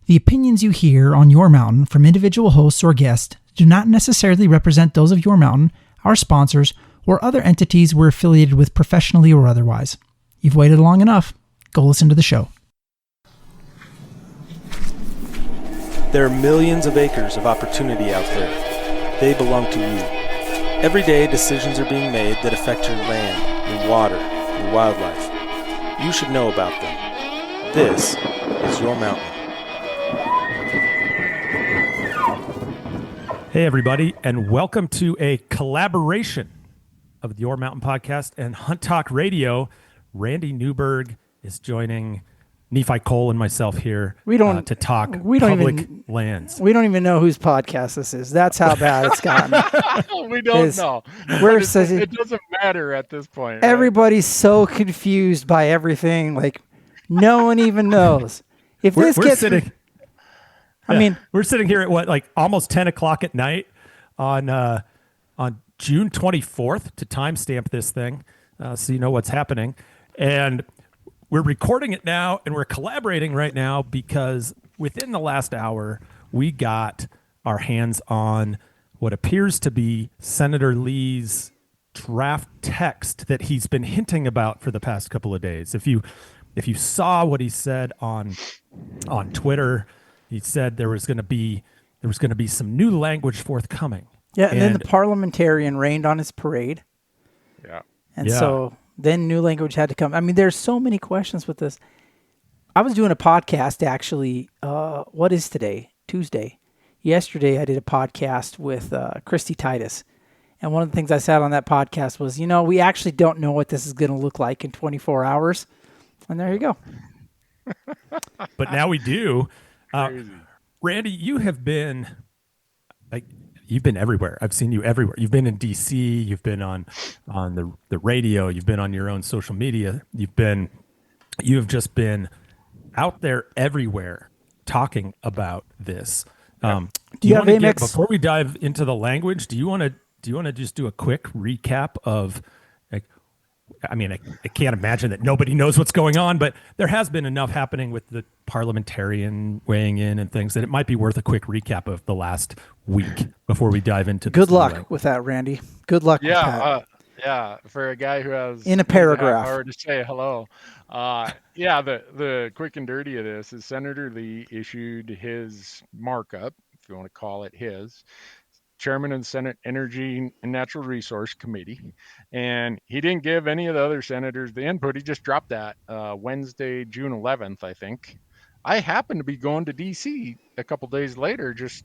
The opinions you hear on Your Mountain from individual hosts or guests do not necessarily represent those of Your Mountain, our sponsors, or other entities we're affiliated with professionally or otherwise. You've waited long enough. Go listen to the show. There are millions of acres of opportunity out there. They belong to you. Every day, decisions are being made that affect your land, your water, your wildlife. You should know about them. This is Your Mountain. Hey, everybody, and welcome to a collaboration of the Your Mountain podcast and Hunt Talk Radio. Randy Newberg is joining Nephi Cole and myself here to talk public lands. We don't even know whose podcast this is. That's how bad it's gotten. We don't know. It doesn't matter at this point. Right? Everybody's so confused by everything. Like, no one even knows. If we're this gets... sitting... we're sitting here at almost 10 o'clock at night on June 24th to timestamp this thing, so you know what's happening. And we're recording it now, and we're collaborating right now because within the last hour, we got our hands on what appears to be Senator Lee's draft text that he's been hinting about for the past couple of days. If you saw what he said on Twitter. He said there was going to be some new language forthcoming. Yeah, and then the Parliamentarian rained on his parade. Yeah. And so then new language had to come. I mean, there's so many questions with this. I was doing a podcast, actually. What is today? Tuesday. Yesterday, I did a podcast with Christy Titus. And one of the things I said on that podcast was, we actually don't know what this is going to look like in 24 hours. And there you go. But now we do. Randy, you have been you've been everywhere. I've seen you everywhere. You've been in DC, you've been on the radio, you've been on your own social media. You have just been out there everywhere talking about this. Do you have Amex? Before we dive into the language, do you want to just do a quick recap of I can't imagine that nobody knows what's going on, but there has been enough happening with the parliamentarian weighing in and things that it might be worth a quick recap of the last week before we dive into Good luck with that, Randy. Good luck with that. For a guy who has in a paragraph hour to say hello. The quick and dirty of this is Senator Lee issued his markup, if you want to call it his, chairman of the Senate Energy and Natural Resource Committee, and he didn't give any of the other senators the input. He just dropped that Wednesday, June 11th, I think. I happened to be going to D.C. a couple days later just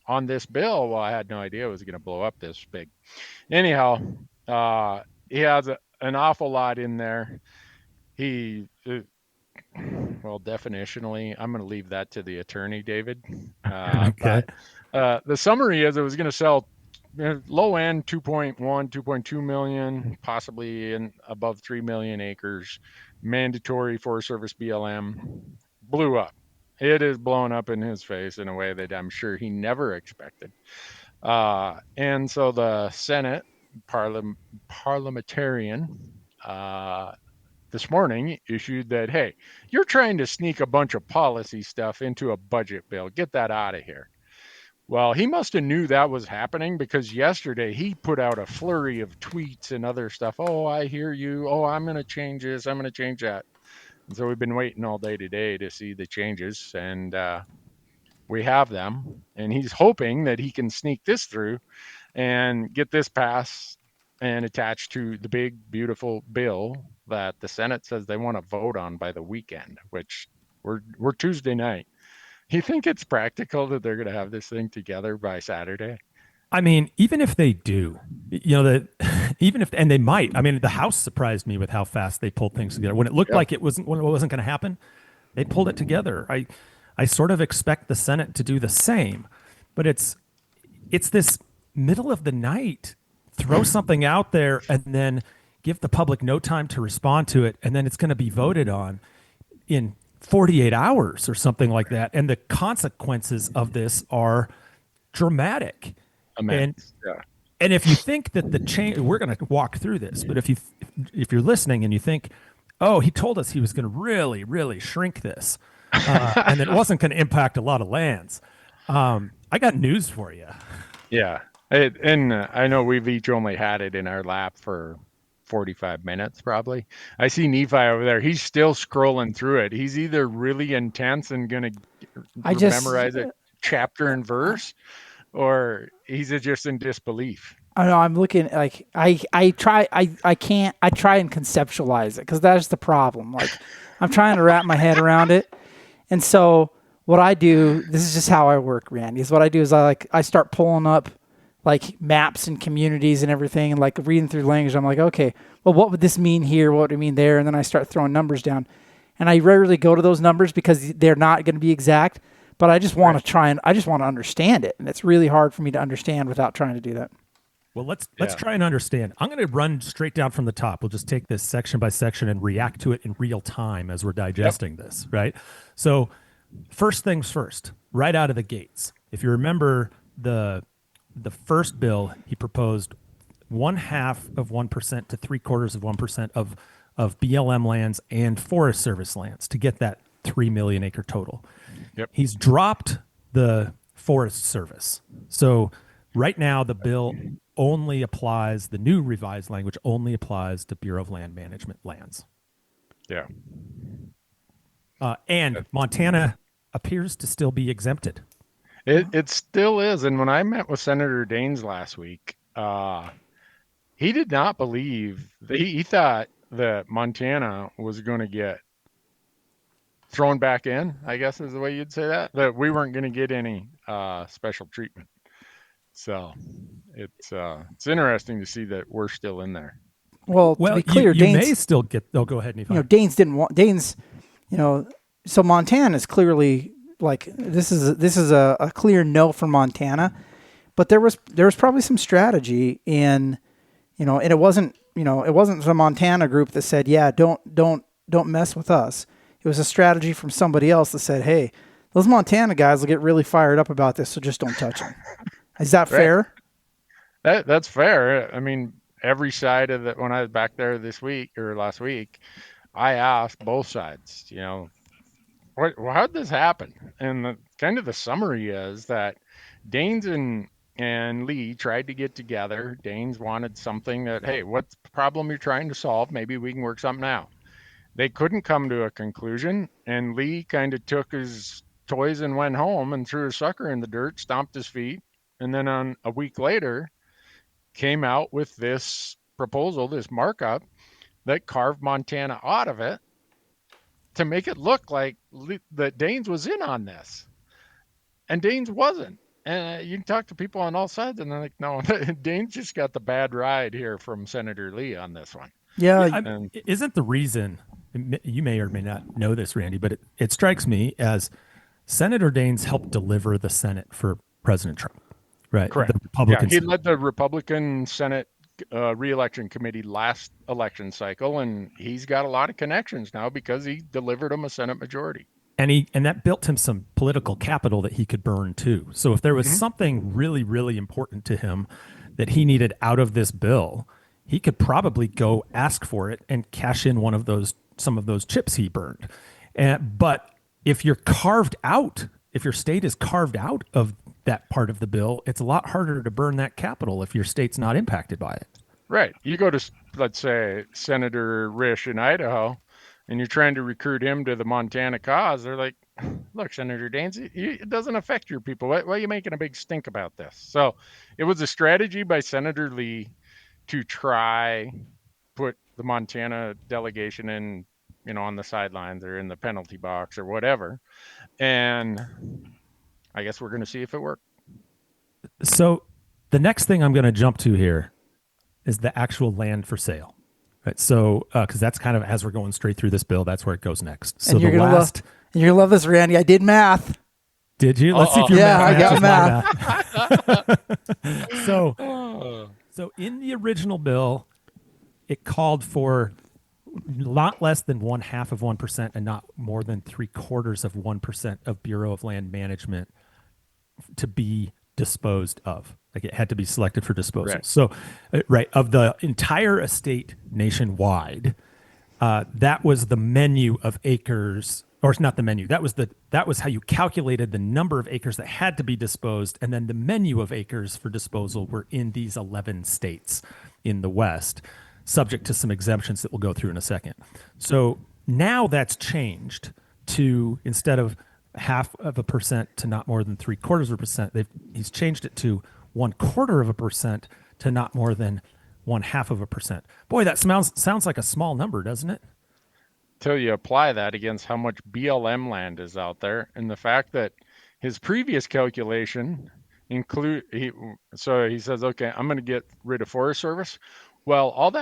on this bill. Well, I had no idea it was going to blow up this big. Anyhow, he has an awful lot in there. Definitionally, I'm going to leave that to the attorney, David. Okay. The summary is it was going to sell low end 2.1, 2.2 million, possibly in above 3 million acres, mandatory Forest Service BLM, blew up. It is blown up in his face in a way that I'm sure he never expected. And so the Senate Parliamentarian this morning issued that, hey, you're trying to sneak a bunch of policy stuff into a budget bill. Get that out of here. Well, he must have knew that was happening because yesterday he put out a flurry of tweets and other stuff. Oh, I hear you. Oh, I'm going to change this. I'm going to change that. And so we've been waiting all day today to see the changes, and we have them. And he's hoping that he can sneak this through and get this passed and attached to the big, beautiful bill that the Senate says they want to vote on by the weekend, which we're Tuesday night. You think it's practical that they're going to have this thing together by Saturday? I mean, even if they do, and they might. I mean, the House surprised me with how fast they pulled things together. When it looked like it wasn't going to happen, they pulled it together. I sort of expect the Senate to do the same, but it's this middle of the night, throw something out there and then give the public no time to respond to it, and then it's going to be voted on in 48 hours or something like that. And the consequences of this are dramatic. Immense. And if you think that the change, we're going to walk through this, but if you're listening and you think, oh, he told us he was going to really, really shrink this, and it wasn't going to impact a lot of lands. I got news for you. Yeah. And I know we've each only had it in our lap for 45 minutes, probably. I see Nephi over there. He's still scrolling through it. He's either really intense and going to memorize it chapter and verse, or he's just in disbelief. I know. I'm looking like I try and conceptualize it, because that's the problem. Like, I'm trying to wrap my head around it, and so what I do, this is just how I work, Randy. Is what I do is I start pulling up like maps and communities and everything, and like reading through the language. I'm like, okay, well, what would this mean here? What would it mean there? And then I start throwing numbers down, and I rarely go to those numbers because they're not going to be exact. But I just want to try and I just want to understand it, and it's really hard for me to understand without trying to do that. Well, let's try and understand. I'm going to run straight down from the top. We'll just take this section by section and react to it in real time as we're digesting this, right? So first things first, right out of the gates. If you remember the first bill, he proposed 0.5% to 0.75% of BLM lands and Forest Service lands to get that 3 million acre total. Yep. He's dropped the Forest Service. So right now the bill only applies, the new revised language only applies to Bureau of Land Management lands. Yeah. And Montana appears to still be exempted. It still is. And when I met with Senator Daines last week, he did not believe, he thought that Montana was going to get thrown back in, I guess is the way you'd say that we weren't going to get any special treatment. So it's interesting to see that we're still in there. Well, to be clear, you may still get. Oh, go ahead, Nephi. Daines didn't want Daines. So Montana is clearly like this is a clear no for Montana, but there was probably some strategy in, and it wasn't the Montana group that said, yeah, don't mess with us. It was a strategy from somebody else that said, hey, those Montana guys will get really fired up about this, so just don't touch them. Is that fair? That's fair. I mean, every side of it, when I was back there this week or last week, I asked both sides, how'd this happen? And the summary is that Daines and Lee tried to get together. Daines wanted something that, hey, what's the problem you're trying to solve? Maybe we can work something out. They couldn't come to a conclusion, and Lee kind of took his toys and went home and threw his sucker in the dirt, stomped his feet, and then on a week later came out with this proposal, this markup that carved Montana out of it to make it look like that Daines was in on this. And Daines wasn't. And you can talk to people on all sides, and they're like, no, Daines just got the bad ride here from Senator Lee on this one. Yeah. Isn't the reason, you may or may not know this, Randy, but it strikes me as Senator Daines helped deliver the Senate for President Trump. Right. Correct. The Republican he led the Republican Senate re-election committee last election cycle, and he's got a lot of connections now because he delivered them a Senate majority. And that built him some political capital that he could burn too. So if there was something really, really important to him that he needed out of this bill, he could probably go ask for it and cash in some of those chips he burned. But if you're carved out, if your state is carved out of that part of the bill, it's a lot harder to burn that capital if your state's not impacted by it. Right. You go to, let's say, Senator Risch in Idaho, and you're trying to recruit him to the Montana cause. They're like, look, Senator Daines, it doesn't affect your people. Why are you making a big stink about this? So it was a strategy by Senator Lee to try put the Montana delegation in, on the sidelines or in the penalty box or whatever. And I guess we're going to see if it worked. So the next thing I'm going to jump to here is the actual land for sale. Right. So, because that's kind of, as we're going straight through this bill, that's where it goes next. So and you're going to love this, Randy. I did math. Did you? Let's see if you're I got math. So in the original bill, it called for not less than 0.5% and not more than 0.75% of Bureau of Land Management to be disposed of. Like it had to be selected for disposal. Right. So, of the entire estate nationwide, that was the menu of acres, or it's not the menu. That was how you calculated the number of acres that had to be disposed, and then the menu of acres for disposal were in these 11 states in the West, subject to some exemptions that we'll go through in a second. So now that's changed to, instead of 0.5% to not more than 0.75%, he's changed it to 0.25% to not more than 0.5%. Boy, that sounds like a small number, doesn't it? Till you apply that against how much BLM land is out there, and the fact that his previous calculation he says, okay, I'm going to get rid of Forest Service. Well,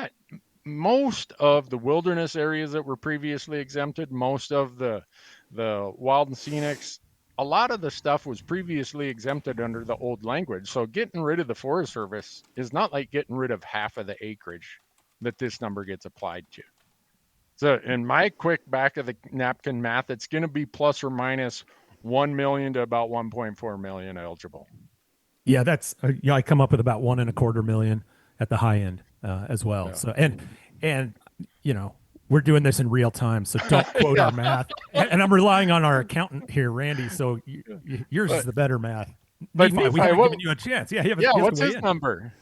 most of the wilderness areas that were previously exempted, most of the wild and scenics, a lot of the stuff was previously exempted under the old language. So getting rid of the Forest Service is not like getting rid of half of the acreage that this number gets applied to. So in my quick back of the napkin math, it's going to be plus or minus 1 million to about 1.4 million eligible. Yeah, that's I come up with about 1.25 million at the high end as well. Yeah. So and we're doing this in real time, so don't quote our math. And I'm relying on our accountant here, Randy. So yours is the better math. But Nephi, we haven't given you a chance. Yeah, what's his number?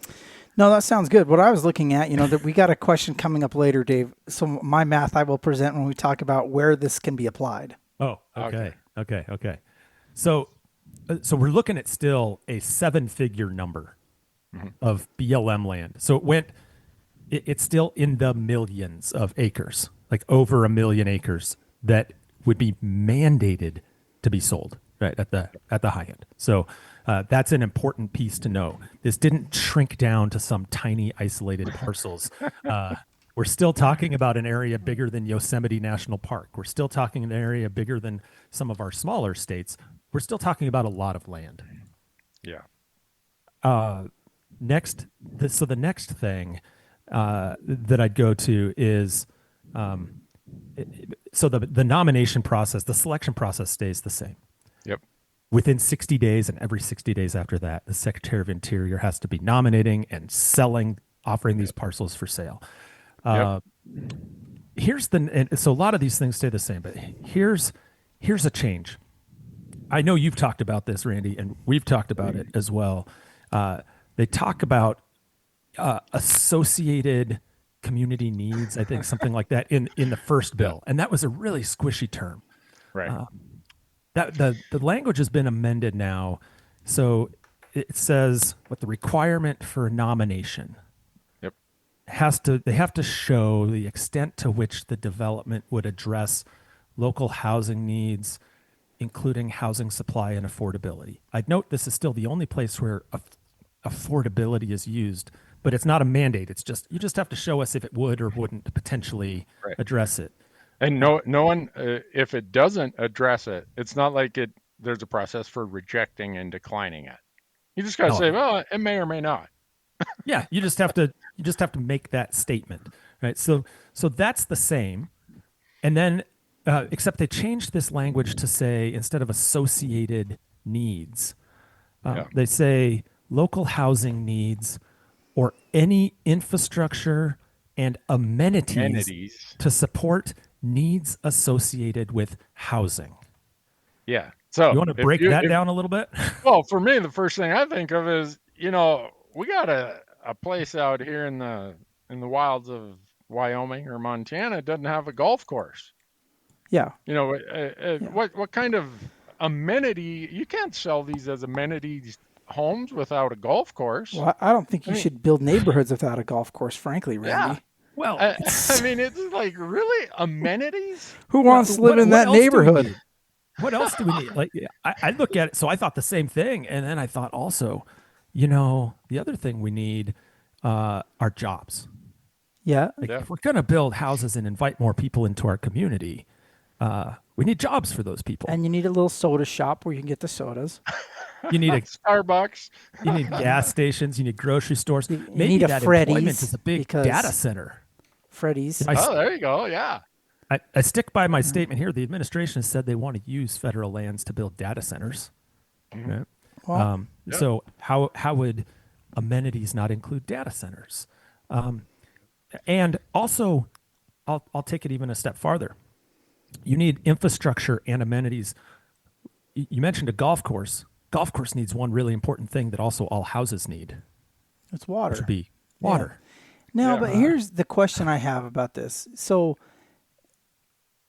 No, that sounds good. What I was looking at, that we got a question coming up later, Dave. So my math I will present when we talk about where this can be applied. Oh, okay. So we're looking at still a 7-figure number of BLM land. So it's still in the millions of acres, like over 1 million acres that would be mandated to be sold, right, at the high end. So that's an important piece to know. This didn't shrink down to some tiny isolated parcels. We're still talking about an area bigger than Yosemite National Park. We're still talking an area bigger than some of our smaller states. We're still talking about a lot of land. Yeah. The next thing that I'd go to is, so the nomination process, the selection process stays the same. Yep. Within 60 days and every 60 days after that, the Secretary of Interior has to be nominating and offering these parcels for sale. So a lot of these things stay the same, but here's a change. I know you've talked about this, Randy, and we've talked about it as well. They talk about associated community needs, I think, something like that in the first bill. And that was a really squishy term. Right. That the language has been amended now. So it says what the requirement for nomination they have to show the extent to which the development would address local housing needs, including housing supply and affordability. I'd note this is still the only place where affordability is used, but it's not a mandate. It's just, you just have to show us if it would or wouldn't potentially address it. And no one, if it doesn't address it, it's not like there's a process for rejecting and declining it. You just got to say, well, it may or may not. Yeah, you just have to make that statement, right? So that's the same, and then except they changed this language to say, instead of associated needs, they say local housing needs or any infrastructure and amenities to support needs associated with housing. Yeah. So you want to break that down a little bit? Well, for me, the first thing I think of is, we got a place out here in the wilds of Wyoming or Montana doesn't have a golf course. Yeah. What kind of amenity? You can't sell these as amenities homes without a golf course. Well, I don't think you should build neighborhoods without a golf course, frankly, Randy. Yeah. Well, I mean, it's like, really, amenities? Who wants to live in that neighborhood? What else do we need? Like, I look at it. So I thought the same thing, and then I thought also, the other thing we need are jobs. Yeah. If we're going to build houses and invite more people into our community, we need jobs for those people. And you need a little soda shop where you can get the sodas. You need a Starbucks. You need gas stations. You need grocery stores. You Maybe need a that Freddy's employment is a big data center. Freddy's. There you go. Yeah. I stick by my statement here. The administration has said they want to use federal lands to build data centers. Right? Well, So how would amenities not include data centers? And also, I'll take it even a step farther. You need infrastructure and amenities. You mentioned a golf course. Golf course needs one really important thing that also all houses need. It's water. Which would be water. No, but here's the question I have about this. So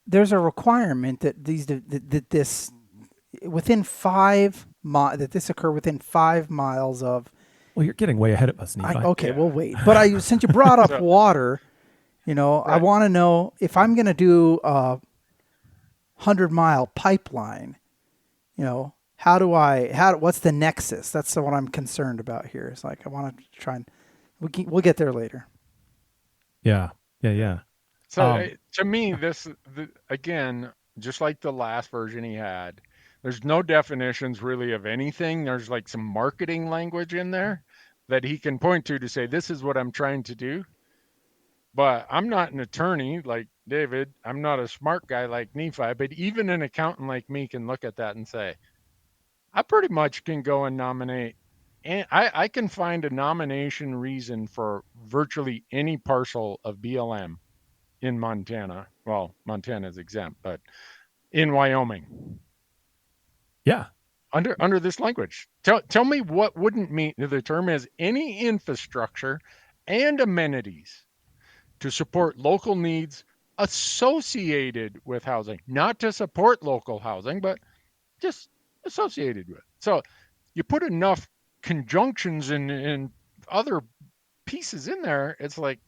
there's a requirement that this within 5 that this occur within 5 miles of. Well, you're getting way ahead of us, Nephi. Okay, we'll wait. But since you brought up water, right. I want to know if I'm going to do a 100-mile pipeline. What's the nexus? That's what I'm concerned about here. It's like I want to try and we'll get there later. Yeah. So to me, again, just like the last version he had, there's no definitions really of anything. There's like some marketing language in there that he can point to say, this is what I'm trying to do. But I'm not an attorney like David. I'm not a smart guy like Nephi, but even an accountant like me can look at that and say, I pretty much can go and nominate. And I can find a nomination reason for virtually any parcel of BLM in Montana. Well, Montana's exempt, but in Wyoming. Yeah. Under this language. Tell me what wouldn't mean the term is any infrastructure and amenities to support local needs associated with housing, not to support local housing, but just associated with. So you put enough conjunctions and other pieces in there, it's like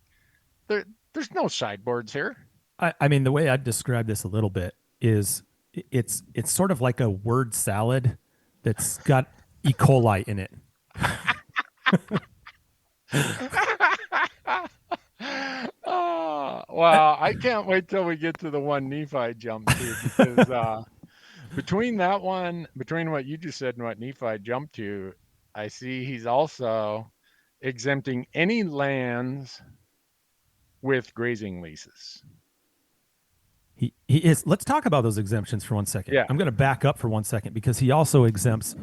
there's no sideboards here. I mean, the way I'd describe this a little bit is it's sort of like a word salad that's got E. coli in it. Well, I can't wait till we get to the one Nephi jumped to, because between what you just said and what Nephi jumped to, I see he's also exempting any lands with grazing leases. He is. Let's talk about those exemptions for 1 second. Yeah. I'm going to back up for 1 second because he also exempts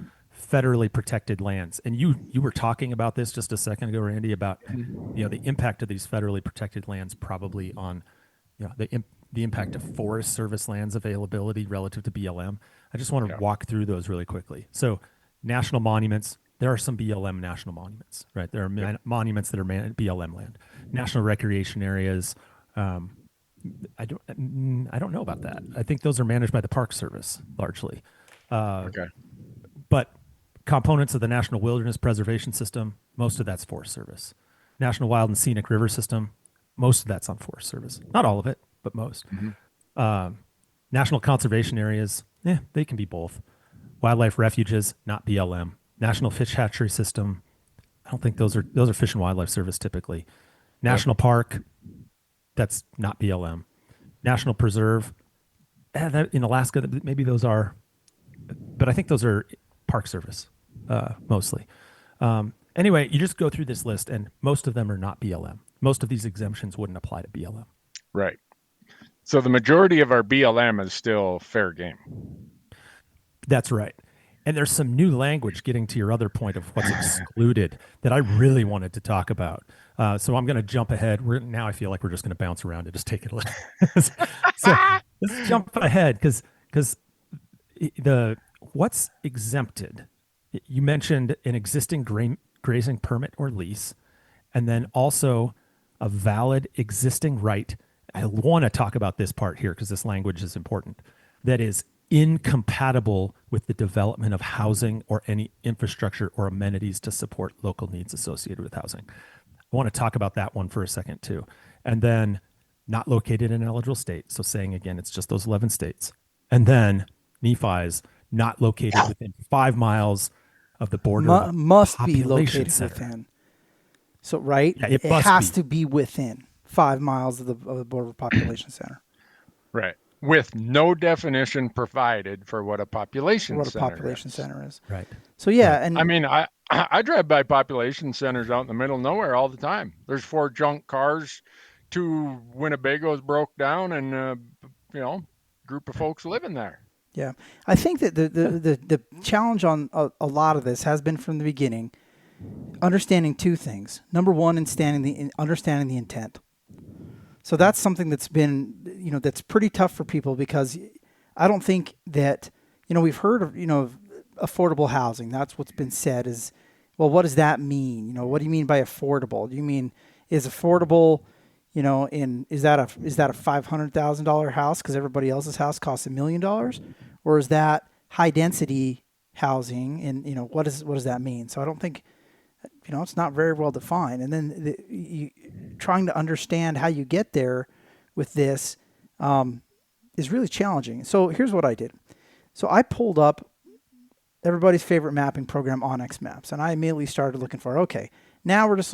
federally protected lands. And you were talking about this just a second ago, Randy, about the impact of these federally protected lands probably on the impact of Forest Service lands availability relative to BLM. I just want to walk through those really quickly. So national monuments, there are some BLM national monuments, right? There are monuments that are BLM land. National recreation areas, I don't know about that. I think those are managed by the Park Service largely. But components of the National Wilderness Preservation System, most of that's Forest Service. National Wild and Scenic River System, most of that's on Forest Service. Not all of it, but most. National conservation areas, they can be both. Wildlife refuges, not BLM. National Fish Hatchery System, I don't think those are Fish and Wildlife Service typically. National Park, that's not BLM. National Preserve, in Alaska, maybe those are, but I think those are Park Service mostly. Anyway, you just go through this list, and most of them are not BLM. Most of these exemptions wouldn't apply to BLM. Right. So the majority of our BLM is still fair game. That's right. And there's some new language getting to your other point of what's excluded that I really wanted to talk about. So I'm going to jump ahead. Now I feel like we're just going to bounce around and just take it a little. So let's jump ahead because what's exempted. You mentioned an existing grazing permit or lease, and then also a valid existing right. I want to talk about this part here because this language is important. That is incompatible with the development of housing or any infrastructure or amenities to support local needs associated with housing. I want to talk about that one for a second too. And then not located in an eligible state. So saying again, it's just those 11 states. And then Nephi's not located within 5 miles of the border. Must be located center. Within. So, right? Yeah, it has to be within 5 miles of the border population center. Right. With no definition provided for what a population center is. Right. So yeah, and I mean, I drive by population centers out in the middle of nowhere all the time. There's 4 junk cars, 2 Winnebagos broke down, and group of folks living there. Yeah, I think that the challenge on a lot of this has been from the beginning, understanding 2 things. Number one, understanding the intent. So that's something that's been, that's pretty tough for people, because I don't think that, we've heard of, affordable housing. That's what's been said is, well, what does that mean? What do you mean by affordable? Do you mean, is affordable, is that a $500,000 house because everybody else's house costs $1 million? Or is that high density housing? And, what does that mean? So I don't think, it's not very well defined. And then trying to understand how you get there with this is really challenging. So here's what I did. So I pulled up everybody's favorite mapping program, Onyx Maps, and I immediately started looking for, okay, now we're not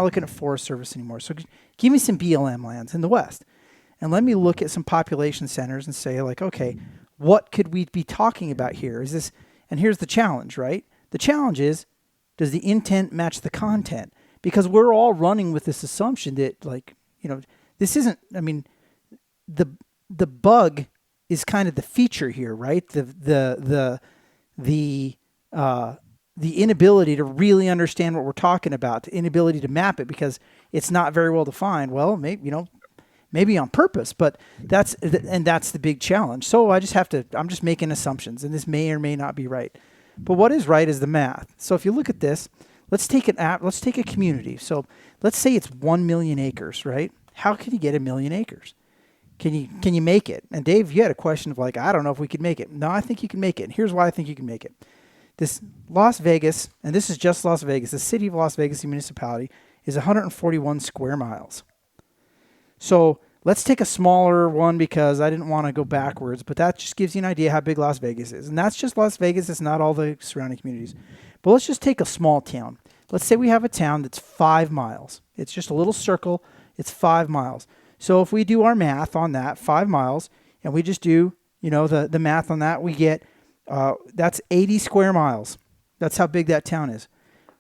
looking at Forest Service anymore. So give me some BLM lands in the West, and let me look at some population centers and say, like, okay, what could we be talking about here? Is this, and here's the challenge, right? The challenge is, does the intent match the content? Because we're all running with this assumption that, like, this isn't, the bug is kind of the feature here, right? The inability to really understand what we're talking about, the inability to map it because it's not very well defined. Well, maybe on purpose, but that's the big challenge. So I'm just making assumptions, and this may or may not be right. But what is right is the math. So if you look at this, let's take a community. So let's say it's 1 million acres, right? How can you get 1 million acres? Can you make it? And Dave, you had a question of, like, I don't know if we could make it. No, I think you can make it. And here's why I think you can make it. This Las Vegas, and this is just Las Vegas, the city of Las Vegas, the municipality, is 141 square miles. So let's take a smaller one because I didn't want to go backwards, but that just gives you an idea how big Las Vegas is. And that's just Las Vegas. It's not all the surrounding communities. But let's just take a small town. Let's say we have a town that's 5 miles. It's just a little circle. It's 5 miles. So if we do our math on that, 5 miles, and we just do, the math on that, we get, that's 80 square miles. That's how big that town is.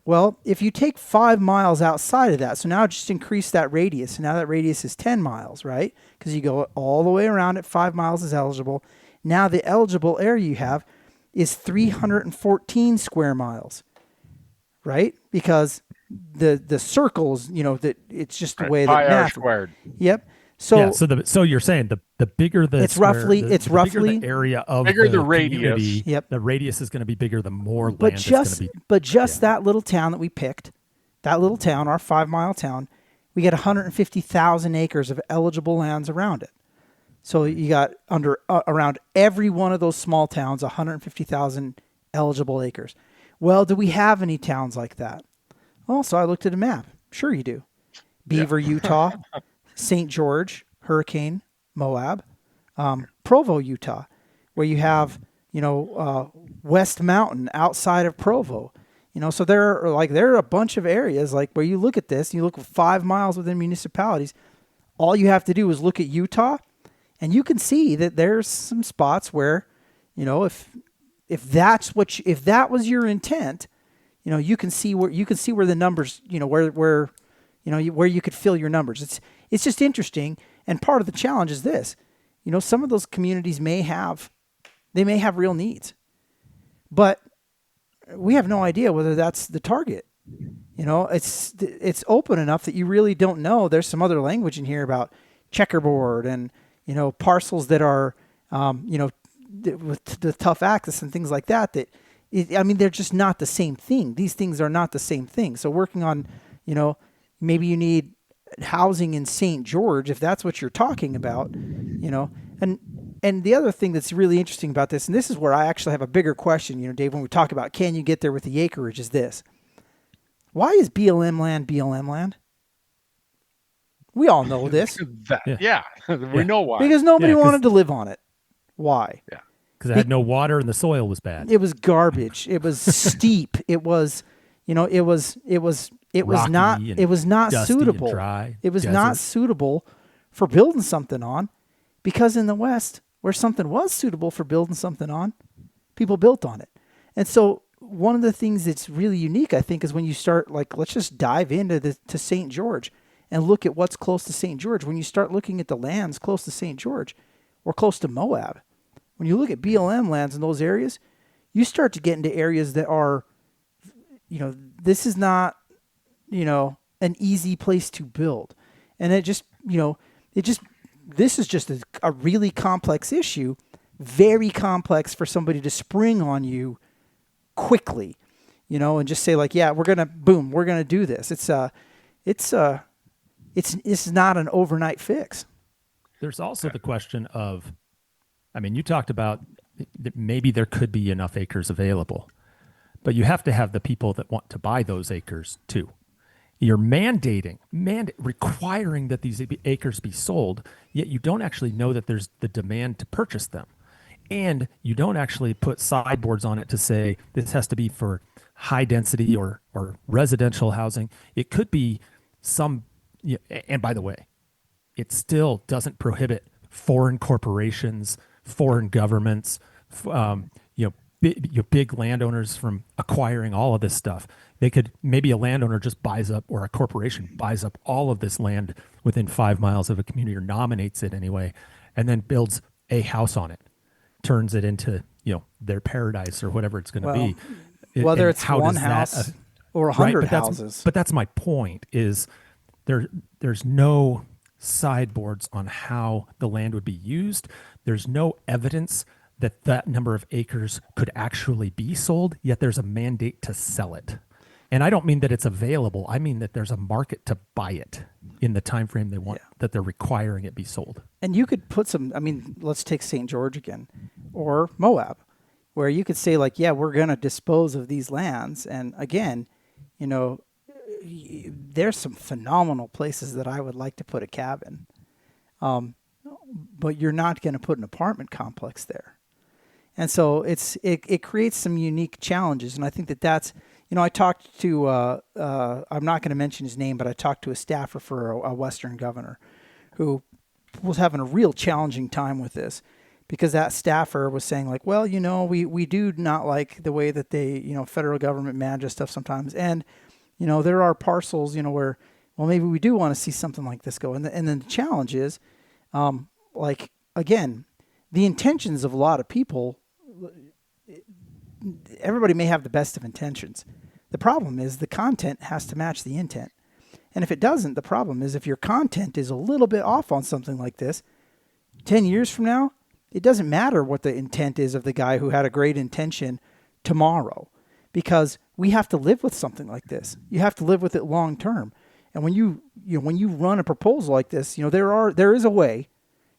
Well, if you take 5 miles outside of that, so now just increase that radius. So now that radius is 10 miles, right? Because you go all the way around it, 5 miles is eligible. Now the eligible area you have is 314 square miles, right? Because the circles, that it's just the way that math squared. Yep. So yeah, so you're saying the bigger the it's roughly bigger the area of bigger the radius. Yep. The radius is going to be bigger the more land it's going to be. But that little town that we picked, that little town, our 5 mile town, we get 150,000 acres of eligible lands around it. So you got around every one of those small towns 150,000 eligible acres. Well, do we have any towns like that? Well, so I looked at a map. Sure you do. Beaver, Utah, St. George, Hurricane, Moab, Provo, Utah, where you have, West Mountain outside of Provo. So there are a bunch of areas like where you look at this, you look 5 miles within municipalities. All you have to do is look at Utah, and you can see that there's some spots where, if that was your intent, you can see where the numbers, where you could fill your numbers. It's just interesting. And part of the challenge is this, some of those communities may have real needs, but we have no idea whether that's the target. It's open enough that you really don't know. There's some other language in here about checkerboard and, parcels that are, with the tough access and things like that, they're just not the same thing. These things are not the same thing. So working on, maybe you need housing in St. George, if that's what you're talking about, and the other thing that's really interesting about this, and this is where I actually have a bigger question, Dave, when we talk about can you get there with the acreage, is this. Why is BLM land? We all know this. We know why. Because nobody wanted to live on it. Why? Yeah. Because it had no water and the soil was bad. It was garbage. It was steep. It was, it was not suitable. Dry, it was desert. not suitable for building something on, because in the West, where something was suitable for building something on, people built on it. And so one of the things that's really unique, I think, is when you start, let's just dive into to St. George and look at what's close to St. George. When you start looking at the lands close to St. George or close to Moab, when you look at BLM lands in those areas, you start to get into areas that are, this is not, an easy place to build. And it just, this is just a really complex issue, very complex for somebody to spring on you quickly, and just say like, yeah, we're going to do this. It's not an overnight fix. There's also the question of, you talked about that maybe there could be enough acres available, but you have to have the people that want to buy those acres too. You're requiring that these acres be sold, yet you don't actually know that there's the demand to purchase them. And you don't actually put sideboards on it to say this has to be for high density or residential housing. It could be and by the way, it still doesn't prohibit foreign corporations, foreign governments, big landowners from acquiring all of this stuff. Maybe a landowner just buys up, or a corporation buys up all of this land within 5 miles of a community, or nominates it anyway, and then builds a house on it, turns it into, their paradise or whatever it's going to be. Whether it's one house or 100 houses. But that's my point, is there's no sideboards on how the land would be used. There's no evidence that number of acres could actually be sold, yet there's a mandate to sell it. And I don't mean that it's available. I mean that there's a market to buy it in the time frame they want, that they're requiring it be sold. And you could put let's take St. George again, or Moab, where you could say like, yeah, we're going to dispose of these lands. And again, there's some phenomenal places that I would like to put a cabin. But you're not going to put an apartment complex there. And so it creates some unique challenges. And I think that's, I talked to, I'm not going to mention his name, but I talked to a staffer for a Western governor who was having a real challenging time with this, because that staffer was saying like, well, we do not like the way that they, federal government manages stuff sometimes. And, there are parcels, where, well, maybe we do want to see something like this go. And then the challenge is, again, the intentions of a lot of people, everybody may have the best of intentions. The problem is the content has to match the intent. And if it doesn't, the problem is if your content is a little bit off on something like this, 10 years from now, it doesn't matter what the intent is of the guy who had a great intention tomorrow, because we have to live with something like this. You have to live with it long term. And when you run a proposal like this, there is a way.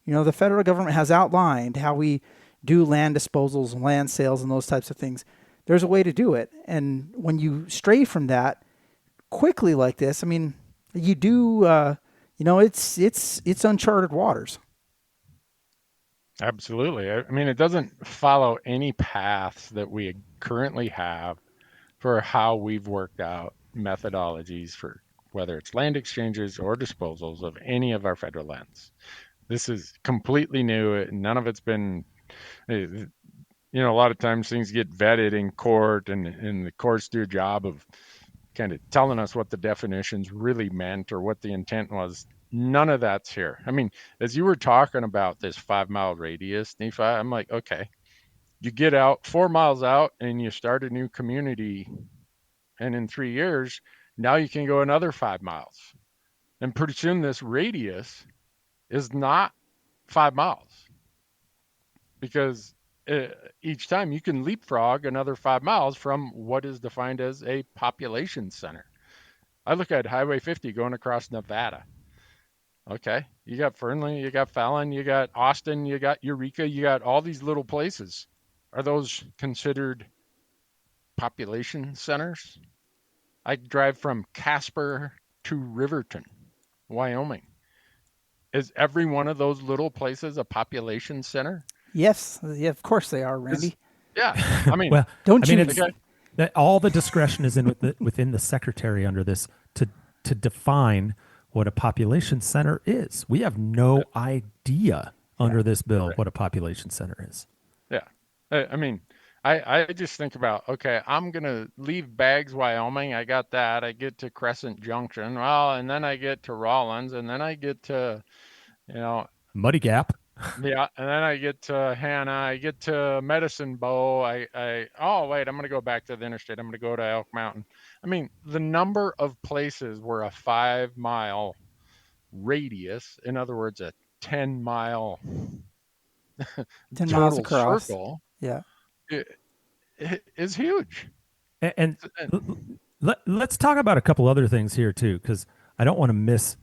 The federal government has outlined how we do land disposals and land sales and those types of things. There's a way to do it. And when you stray from that quickly like this, you do, it's uncharted waters. Absolutely. It doesn't follow any paths that we currently have for how we've worked out methodologies for whether it's land exchanges or disposals of any of our federal lands. This is completely new. None of it's been, a lot of times things get vetted in court, and the courts do a job of kind of telling us what the definitions really meant or what the intent was. None of that's here. As you were talking about this 5 mile radius, Nephi, I'm like, okay, you get out 4 miles out and you start a new community, and in 3 years, now you can go another 5 miles. And pretty soon this radius is not 5 miles, because each time you can leapfrog another 5 miles from what is defined as a population center. I look at Highway 50 going across Nevada. Okay, you got Fernley, you got Fallon, you got Austin, you got Eureka, you got all these little places. Are those considered population centers? I drive from Casper to Riverton, Wyoming. Is every one of those little places a population center? Yes, yeah, of course they are, Randy. Well, don't you? That all the discretion is within the secretary under this to define what a population center is. We have no idea under this bill what a population center is. Yeah, I just think about, okay, I'm gonna leave Baggs, Wyoming. I got that. I get to Crescent Junction. Well, and then I get to Rollins, and then I get to, Muddy Gap. Yeah, and then I get to Hannah, I get to Medicine Bow, I'm going to go back to the interstate, I'm going to go to Elk Mountain. The number of places where a 5 mile radius, in other words, a 10-mile 10 miles total across. circle, Yeah. is huge. And let's talk about a couple other things here too, because I don't want to miss.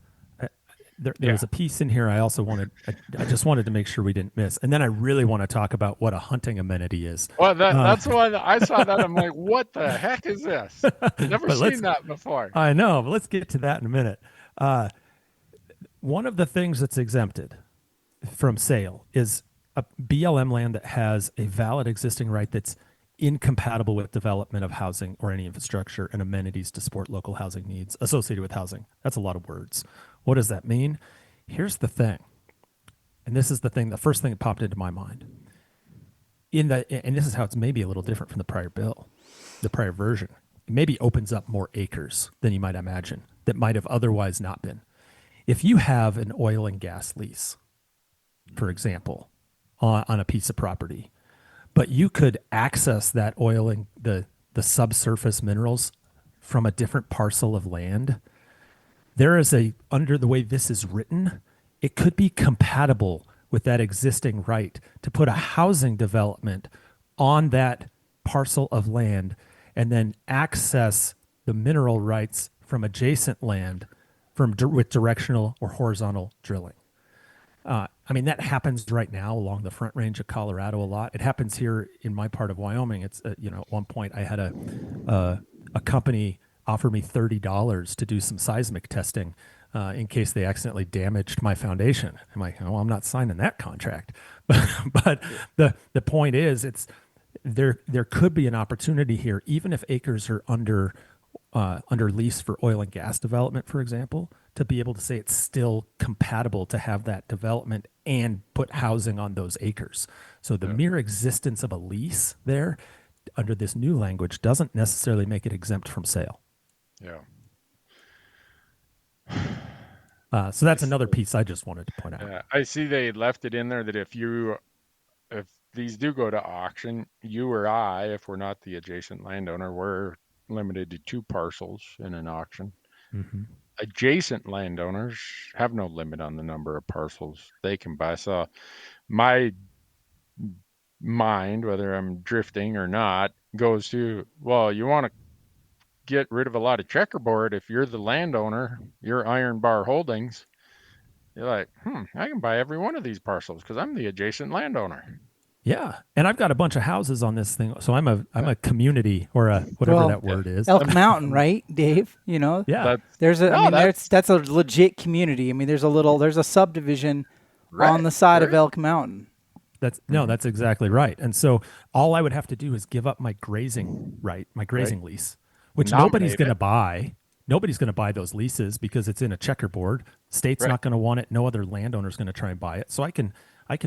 There was a piece in here I also wanted. I just wanted to make sure we didn't miss, and then I really want to talk about what a hunting amenity is. Well, that's why I saw that. I'm like, what the heck is this? Never seen that before. I know, but let's get to that in a minute. One of the things that's exempted from sale is a BLM land that has a valid existing right that's incompatible with development of housing or any infrastructure and amenities to support local housing needs associated with housing. That's a lot of words. What does that mean? Here's the thing, and this is the thing, the first thing that popped into my mind. And this is how it's maybe a little different from the prior bill, the prior version. It maybe opens up more acres than you might imagine that might have otherwise not been. If you have an oil and gas lease, for example, on a piece of property, but you could access that oil and the subsurface minerals from a different parcel of land, there is under the way this is written, it could be compatible with that existing right to put a housing development on that parcel of land and then access the mineral rights from adjacent land with directional or horizontal drilling. That happens right now along the Front Range of Colorado a lot. It happens here in my part of Wyoming. It's at one point I had a company offer me $30 to do some seismic testing in case they accidentally damaged my foundation. I'm like, well, I'm not signing that contract. But the point is, there could be an opportunity here, even if acres are under lease for oil and gas development, for example, to be able to say it's still compatible to have that development and put housing on those acres. So the mere existence of a lease there under this new language doesn't necessarily make it exempt from sale. Yeah. So that's another piece I just wanted to point out. I see they left it in there that if these do go to auction, you or I, if we're not the adjacent landowner, we're limited to 2 parcels in an auction. Mm-hmm. Adjacent landowners have no limit on the number of parcels they can buy. So my mind, whether I'm drifting or not, goes to, well, you want to get rid of a lot of checkerboard. If you're the landowner, you're Iron Bar Holdings, you're like, I can buy every one of these parcels because I'm the adjacent landowner. Yeah, and I've got a bunch of houses on this thing, so I'm a community or whatever that word is. Elk Mountain, right, Dave? Yeah. That's a legit community. I mean, there's a subdivision on the side of Elk Mountain. That's exactly right. And so all I would have to do is give up my grazing lease, which nobody's going to buy. Nobody's going to buy those leases because it's in a checkerboard. State's not going to want it. No other landowner's going to try and buy it. So I can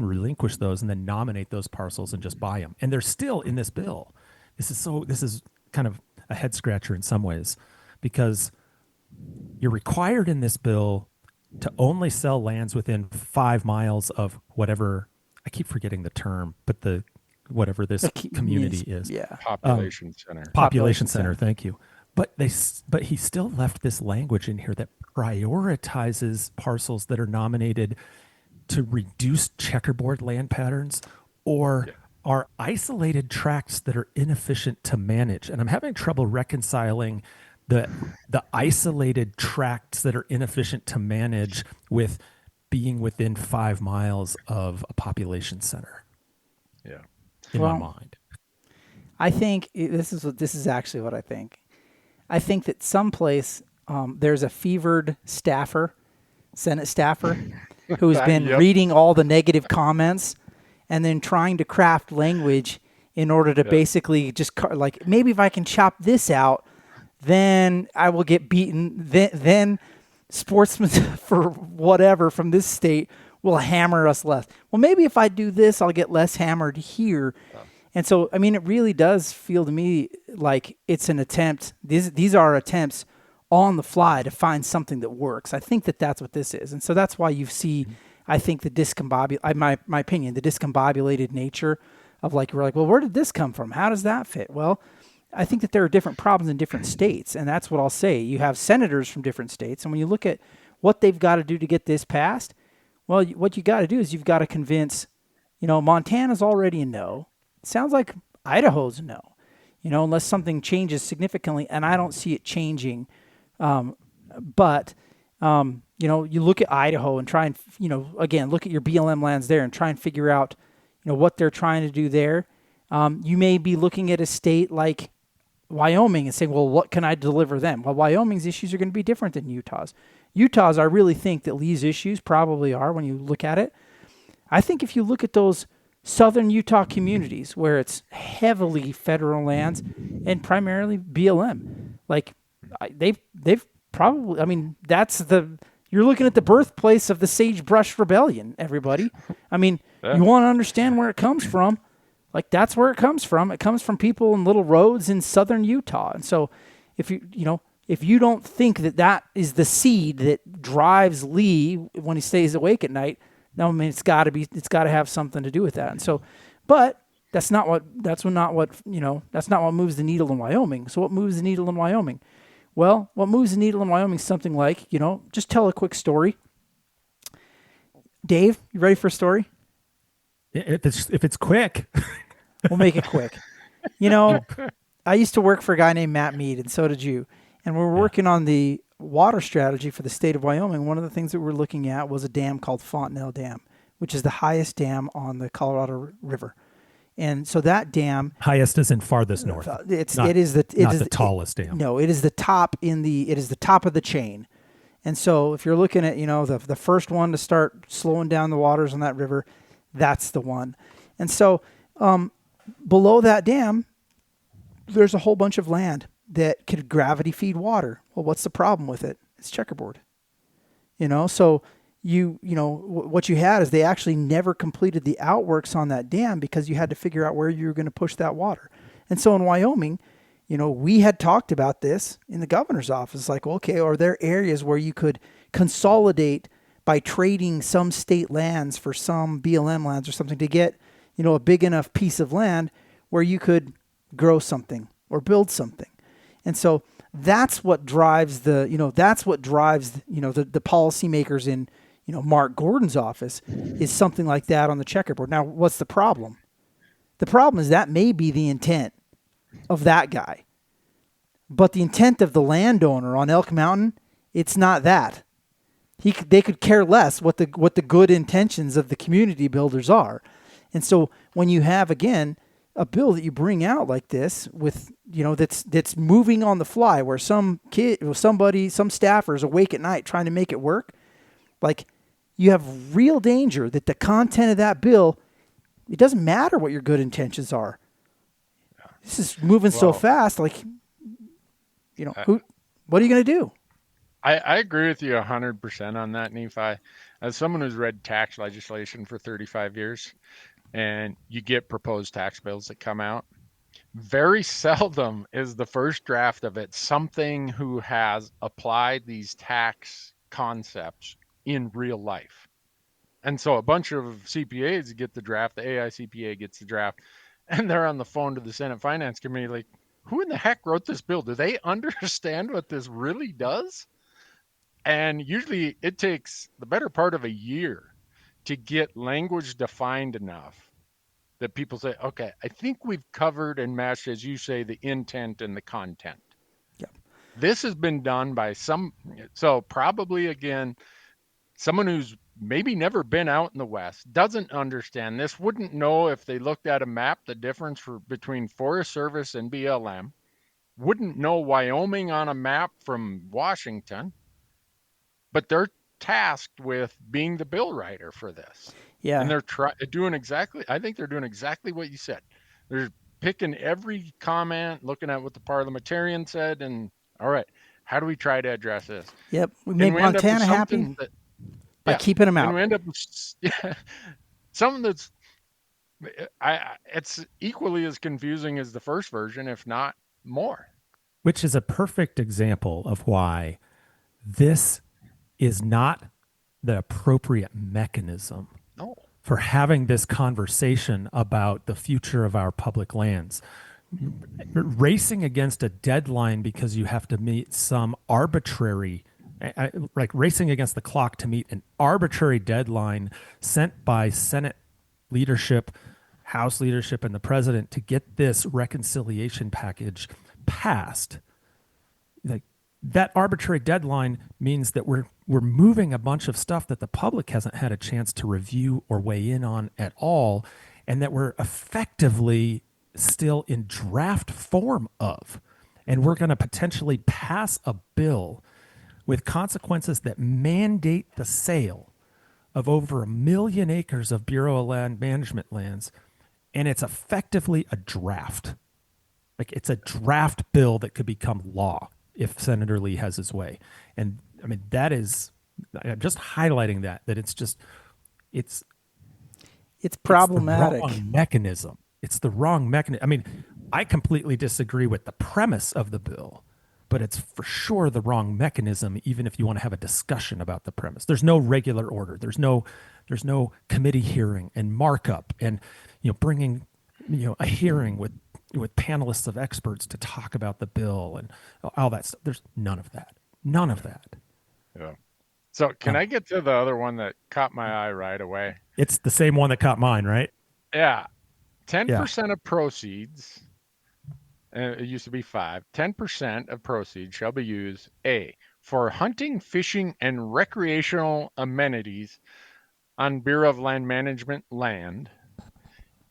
relinquish those and then nominate those parcels and just buy them. And they're still in this bill. This is kind of a head scratcher in some ways because you're required in this bill to only sell lands within 5 miles of whatever, I keep forgetting the term, but whatever this community is. Yeah. Population center. Population center. Thank you. But he still left this language in here that prioritizes parcels that are nominated to reduce checkerboard land patterns or are isolated tracts that are inefficient to manage. And I'm having trouble reconciling the isolated tracts that are inefficient to manage with being within 5 miles of a population center. Yeah. In my mind. I think this is actually what I think. I think that someplace there's a fevered Senate staffer, who's been reading all the negative comments and then trying to craft language in order to basically just maybe if I can chop this out, then I will get beaten. Then sportsmen for whatever from this state will hammer us less. Well, maybe if I do this, I'll get less hammered here. And so, I mean, it really does feel to me like it's an attempt. These are attempts on the fly to find something that works. I think that that's what this is. And so that's why you see, I think, the my opinion, the discombobulated nature of we're like, well, where did this come from? How does that fit? Well, I think that there are different problems in different states. And that's what I'll say. You have senators from different states. And when you look at what they've got to do to get this passed. Well, what you got to do is you've got to convince, Montana's already a no. It sounds like Idaho's a no, unless something changes significantly, and I don't see it changing. But you look at Idaho and try and, again, look at your BLM lands there and try and figure out, what they're trying to do there. You may be looking at a state like Wyoming and saying, well, what can I deliver them? Well, Wyoming's issues are going to be different than Utah's. I really think that Lee's issues probably are when you look at it. I think if you look at those southern Utah communities where it's heavily federal lands and primarily BLM, like they've probably, you're looking at the birthplace of the Sagebrush Rebellion, everybody. You want to understand where it comes from. Like, that's where it comes from. It comes from people in little roads in southern Utah. And so if you don't think that is the seed that drives Lee when he stays awake at night, no, it's got to have something to do with that. And so, but that's not what moves the needle in Wyoming. So what moves the needle in Wyoming? Well, what moves the needle in Wyoming is something like, just tell a quick story. Dave, you ready for a story? If it's quick. We'll make it quick. I used to work for a guy named Matt Mead, and so did you. And we're working on the water strategy for the state of Wyoming. One of the things that we're looking at was a dam called Fontenelle Dam, which is the highest dam on the Colorado River. And so that dam, highest is in farthest north. It is the tallest dam. No, it is the top of the chain. And so if you're looking at, the first one to start slowing down the waters on that river, that's the one. And so below that dam, there's a whole bunch of land that could gravity feed water. Well, what's the problem with it? It's checkerboard. So what you had is they actually never completed the outworks on that dam because you had to figure out where you were going to push that water. And so in Wyoming, we had talked about this in the governor's office. Like, okay, are there areas where you could consolidate by trading some state lands for some BLM lands or something to get, a big enough piece of land where you could grow something or build something. And so that's what drives the policymakers in, Mark Gordon's office is something like that on the checkerboard. Now, what's the problem? The problem is that may be the intent of that guy. But the intent of the landowner on Elk Mountain, it's not that. They could care less what the good intentions of the community builders are. And so when you have, again, a bill that you bring out like this with, that's moving on the fly where some staffer is awake at night trying to make it work, like, you have real danger that the content of that bill, it doesn't matter what your good intentions are. This is moving so fast, like, what are you going to do? I agree with you 100% on that, Nephi. As someone who's read tax legislation for 35 years, and you get proposed tax bills that come out, very seldom is the first draft of it something who has applied these tax concepts in real life. And so a bunch of CPAs get the draft, the AICPA gets the draft, and they're on the phone to the Senate Finance Committee like, who in the heck wrote this bill? Do they understand what this really does? And usually it takes the better part of a year to get language defined enough that people say, okay, I think we've covered and matched, as you say, the intent and the content. Yeah. This has been done by so probably, again, someone who's maybe never been out in the West, doesn't understand this, wouldn't know if they looked at a map the difference between Forest Service and BLM, wouldn't know Wyoming on a map from Washington, but they're tasked with being the bill writer for this. Yeah. And they're doing exactly what you said. They're picking every comment, looking at what the parliamentarian said, and all right, how do we try to address this? Yep. We make Montana happy by keeping them out. And we end up with something that's it's equally as confusing as the first version, if not more. Which is a perfect example of why this is not the appropriate mechanism for having this conversation about the future of our public lands. Racing against a deadline because you have to meet some arbitrary like racing against the clock to meet an arbitrary deadline sent by Senate leadership, House leadership, and the president to get this reconciliation package passed. Like that arbitrary deadline means that we're moving a bunch of stuff that the public hasn't had a chance to review or weigh in on at all, and that we're effectively still in draft form of. And we're going to potentially pass a bill with consequences that mandate the sale of over 1 million acres of Bureau of Land Management lands. And it's effectively a draft. Like it's a draft bill that could become law if Senator Lee has his way. And I mean, I'm just highlighting that it's problematic. It's the wrong mechanism. It's the wrong mechanism. I mean, I completely disagree with the premise of the bill, but it's for sure the wrong mechanism, even if you want to have a discussion about the premise. There's no regular order. There's no committee hearing and markup and, bringing, a hearing with panelists of experts to talk about the bill and all that stuff. There's none of that. None of that. Yeah. So can I get to the other one that caught my eye right away? It's the same one that caught mine, right? Yeah. 10% of proceeds, it used to be 5, 10% of proceeds shall be used, A, for hunting, fishing, and recreational amenities on Bureau of Land Management land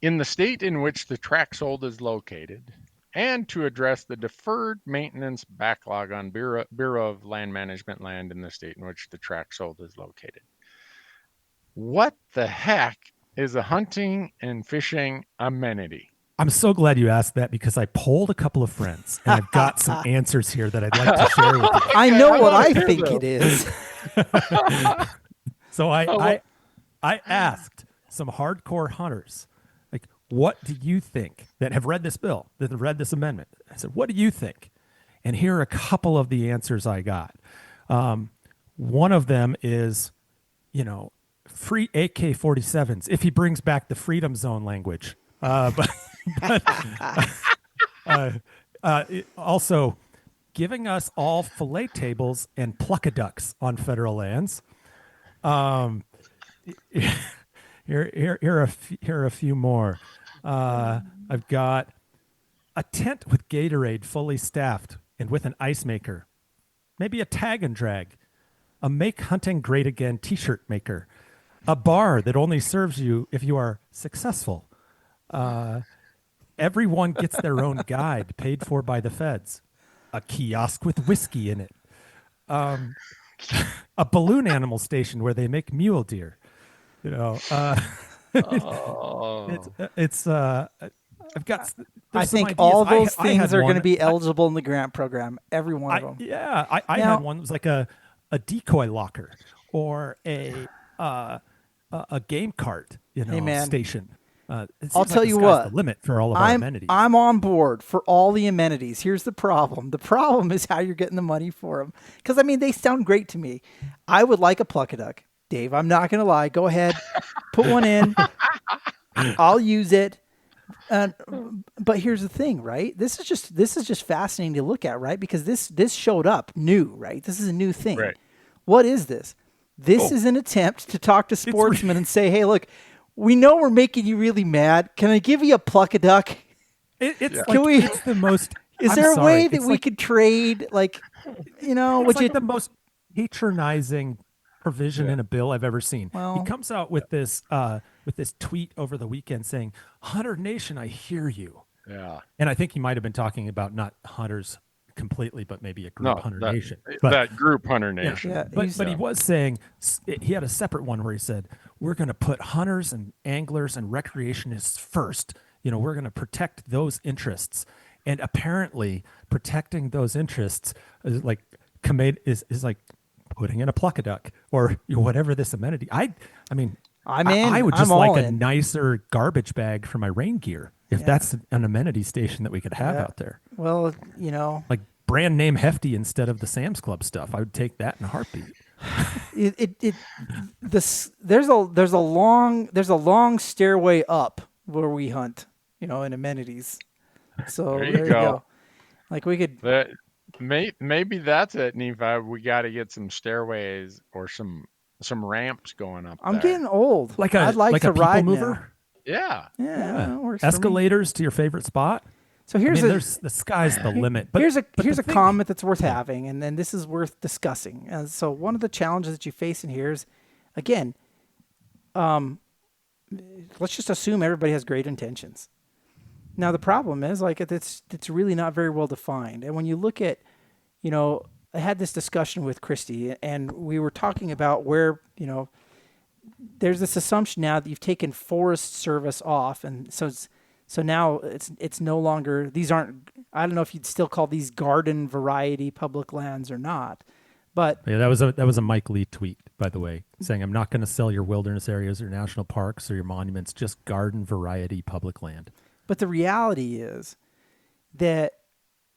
in the state in which the tract sold is located, and to address the deferred maintenance backlog on Bureau of Land Management land in the state in which the tract sold is located. What the heck is a hunting and fishing amenity? I'm so glad you asked that because I polled a couple of friends and I've got some answers here that I'd like to share with you. I know what I think it is. So I asked some hardcore hunters, like, what do you think, that have read this bill, that have read this amendment? I said, what do you think? And here are a couple of the answers I got. One of them is, free AK-47s if he brings back the Freedom Zone language. Also giving us all fillet tables and pluck-a-ducks on federal lands. Here are a few more. I've got a tent with Gatorade fully staffed and with an ice maker, maybe a tag and drag, a Make Hunting Great Again t-shirt maker, a bar that only serves you if you are successful. Everyone gets their own guide paid for by the feds. A kiosk with whiskey in it. A balloon animal station where they make mule deer. It's I've got. I think all those things are going to be eligible in the grant program. Every one of them. Yeah, I had one that was like a decoy locker or a game cart, hey man, station. I'll tell you what. The limit for all of our amenities. I'm on board for all the amenities. Here's the problem. The problem is how you're getting the money for them. Because they sound great to me. I would like a pluck-a-duck, Dave. I'm not going to lie. Go ahead, put one in. I'll use it. But here's the thing, right? This is just fascinating to look at, right? Because this showed up new, right? This is a new thing. Right. What is this? This is an attempt to talk to sportsmen and say, hey, look, we know we're making you really mad. Can I give you a pluck-a-duck? It's the most. Is there a way that we could trade, the most patronizing provision in a bill I've ever seen. Well, he comes out with this tweet over the weekend saying, "Hunter Nation, I hear you." Yeah, and I think he might have been talking about not hunters completely, but maybe a group Hunter Nation. That group Hunter Nation. Yeah, but he was saying, he had a separate one where he said, we're going to put hunters and anglers and recreationists first. We're going to protect those interests. And apparently protecting those interests is like putting in a pluck-a-duck or whatever this amenity. I would just like a nicer garbage bag for my rain gear. If that's an amenity station that we could have out there. Well, like brand name Hefty instead of the Sam's Club stuff. I would take that in a heartbeat. There's a long stairway up where we hunt, in amenities. So there you go. Like we could Maybe that's it, Nephi. We got to get some stairways or some ramps going up I'm there. getting old. Like I'd like to a people ride mover? now. Yeah. Yeah. That works for me. Escalators to your favorite spot? So here's the sky's the limit. But here's a comment that's worth having, and then this is worth discussing. And so one of the challenges that you face in here is, again, let's just assume everybody has great intentions. Now the problem is it's really not very well defined. And when you look at, I had this discussion with Christy, and we were talking about where, there's this assumption now that you've taken Forest Service off, and so now it's no longer, these aren't, I don't know if you'd still call these garden variety public lands or not, but yeah, that was a Mike Lee tweet, by the way, saying I'm not going to sell your wilderness areas or national parks or your monuments, just garden variety public land. But the reality is that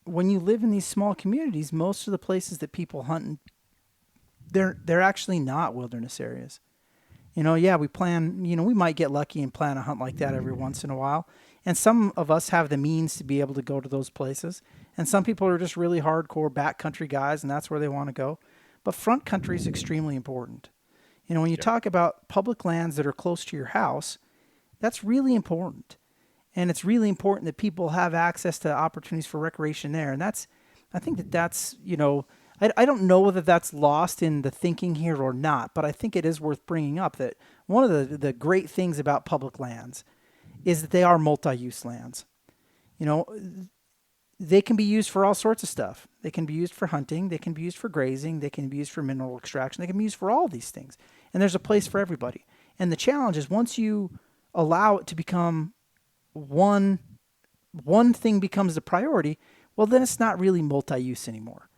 when you live in these small communities, most of the places that people hunt, they're actually not wilderness areas. We plan, we might get lucky and plan a hunt like that every once in a while. And some of us have the means to be able to go to those places. And some people are just really hardcore backcountry guys, and that's where they want to go. But front country is extremely important. When you talk about public lands that are close to your house, that's really important. And it's really important that people have access to opportunities for recreation there. And I think that's, I don't know whether that's lost in the thinking here or not, but I think it is worth bringing up that one of the great things about public lands is that they are multi-use lands. They can be used for all sorts of stuff. They can be used for hunting. They can be used for grazing. They can be used for mineral extraction. They can be used for all these things. And there's a place for everybody. And the challenge is once you allow it to become one thing becomes the priority, well, then it's not really multi-use anymore.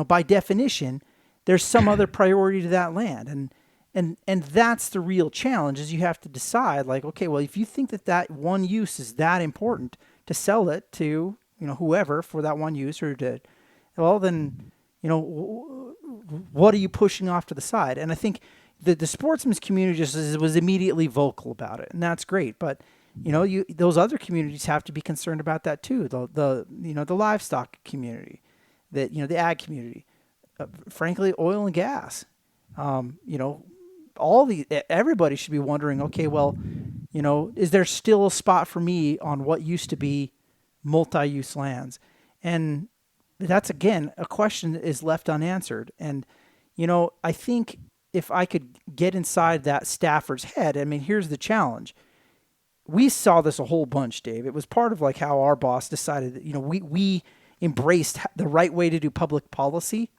By definition, there's some other priority to that land. And that's the real challenge is you have to decide okay, well, if you think that one use is that important to sell it to, whoever for that one use then, what are you pushing off to the side? And I think the sportsman's community was immediately vocal about it, and that's great. But, those other communities have to be concerned about that too. The livestock community, the ag community, frankly, oil and gas, everybody should be wondering, okay, well, is there still a spot for me on what used to be multi-use lands? And that's, again, a question that is left unanswered. And, I think if I could get inside that staffer's head, here's the challenge. We saw this a whole bunch, Dave. It was part of how our boss decided that, we embraced the right way to do public policy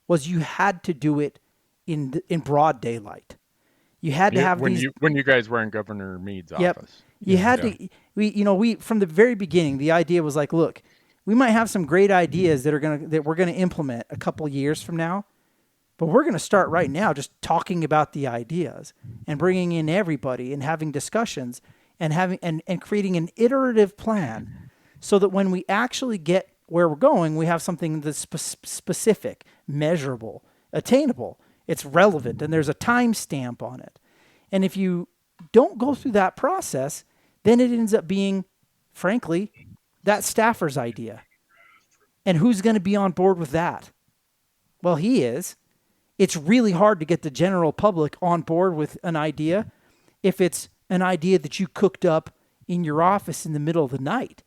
was you had to do it in broad daylight. You had to have when you guys were in Governor Meade's office. You had to. We from the very beginning, the idea was look, we might have some great ideas that we're gonna implement a couple years from now, but we're gonna start right now, just talking about the ideas and bringing in everybody and having discussions and having and creating an iterative plan, so that when we actually get where we're going, we have something that's specific, measurable, attainable. It's relevant, and there's a time stamp on it. And if you don't go through that process, then it ends up being, frankly, that staffer's idea. And who's going to be on board with that? Well, he is. It's really hard to get the general public on board with an idea if it's an idea that you cooked up in your office in the middle of the night,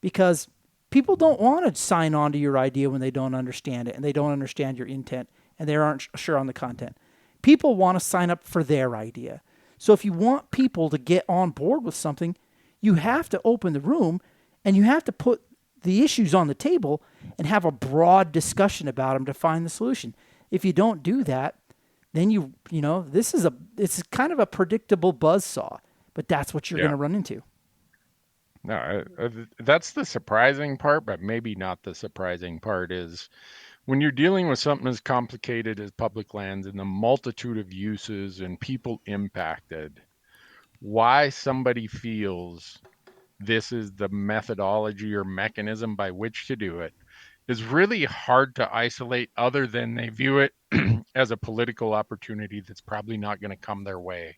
because people don't want to sign on to your idea when they don't understand it and they don't understand your intent and they aren't sure on the content. People want to sign up for their idea. So if you want people to get on board with something, you have to open the room and you have to put the issues on the table and have a broad discussion about them to find the solution. If you don't do that, then it's kind of a predictable buzzsaw, but that's what you're going to run into. No, that's the surprising part, but maybe not the surprising part is when you're dealing with something as complicated as public lands and the multitude of uses and people impacted, why somebody feels this is the methodology or mechanism by which to do it is really hard to isolate, other than they view it as a political opportunity that's probably not going to come their way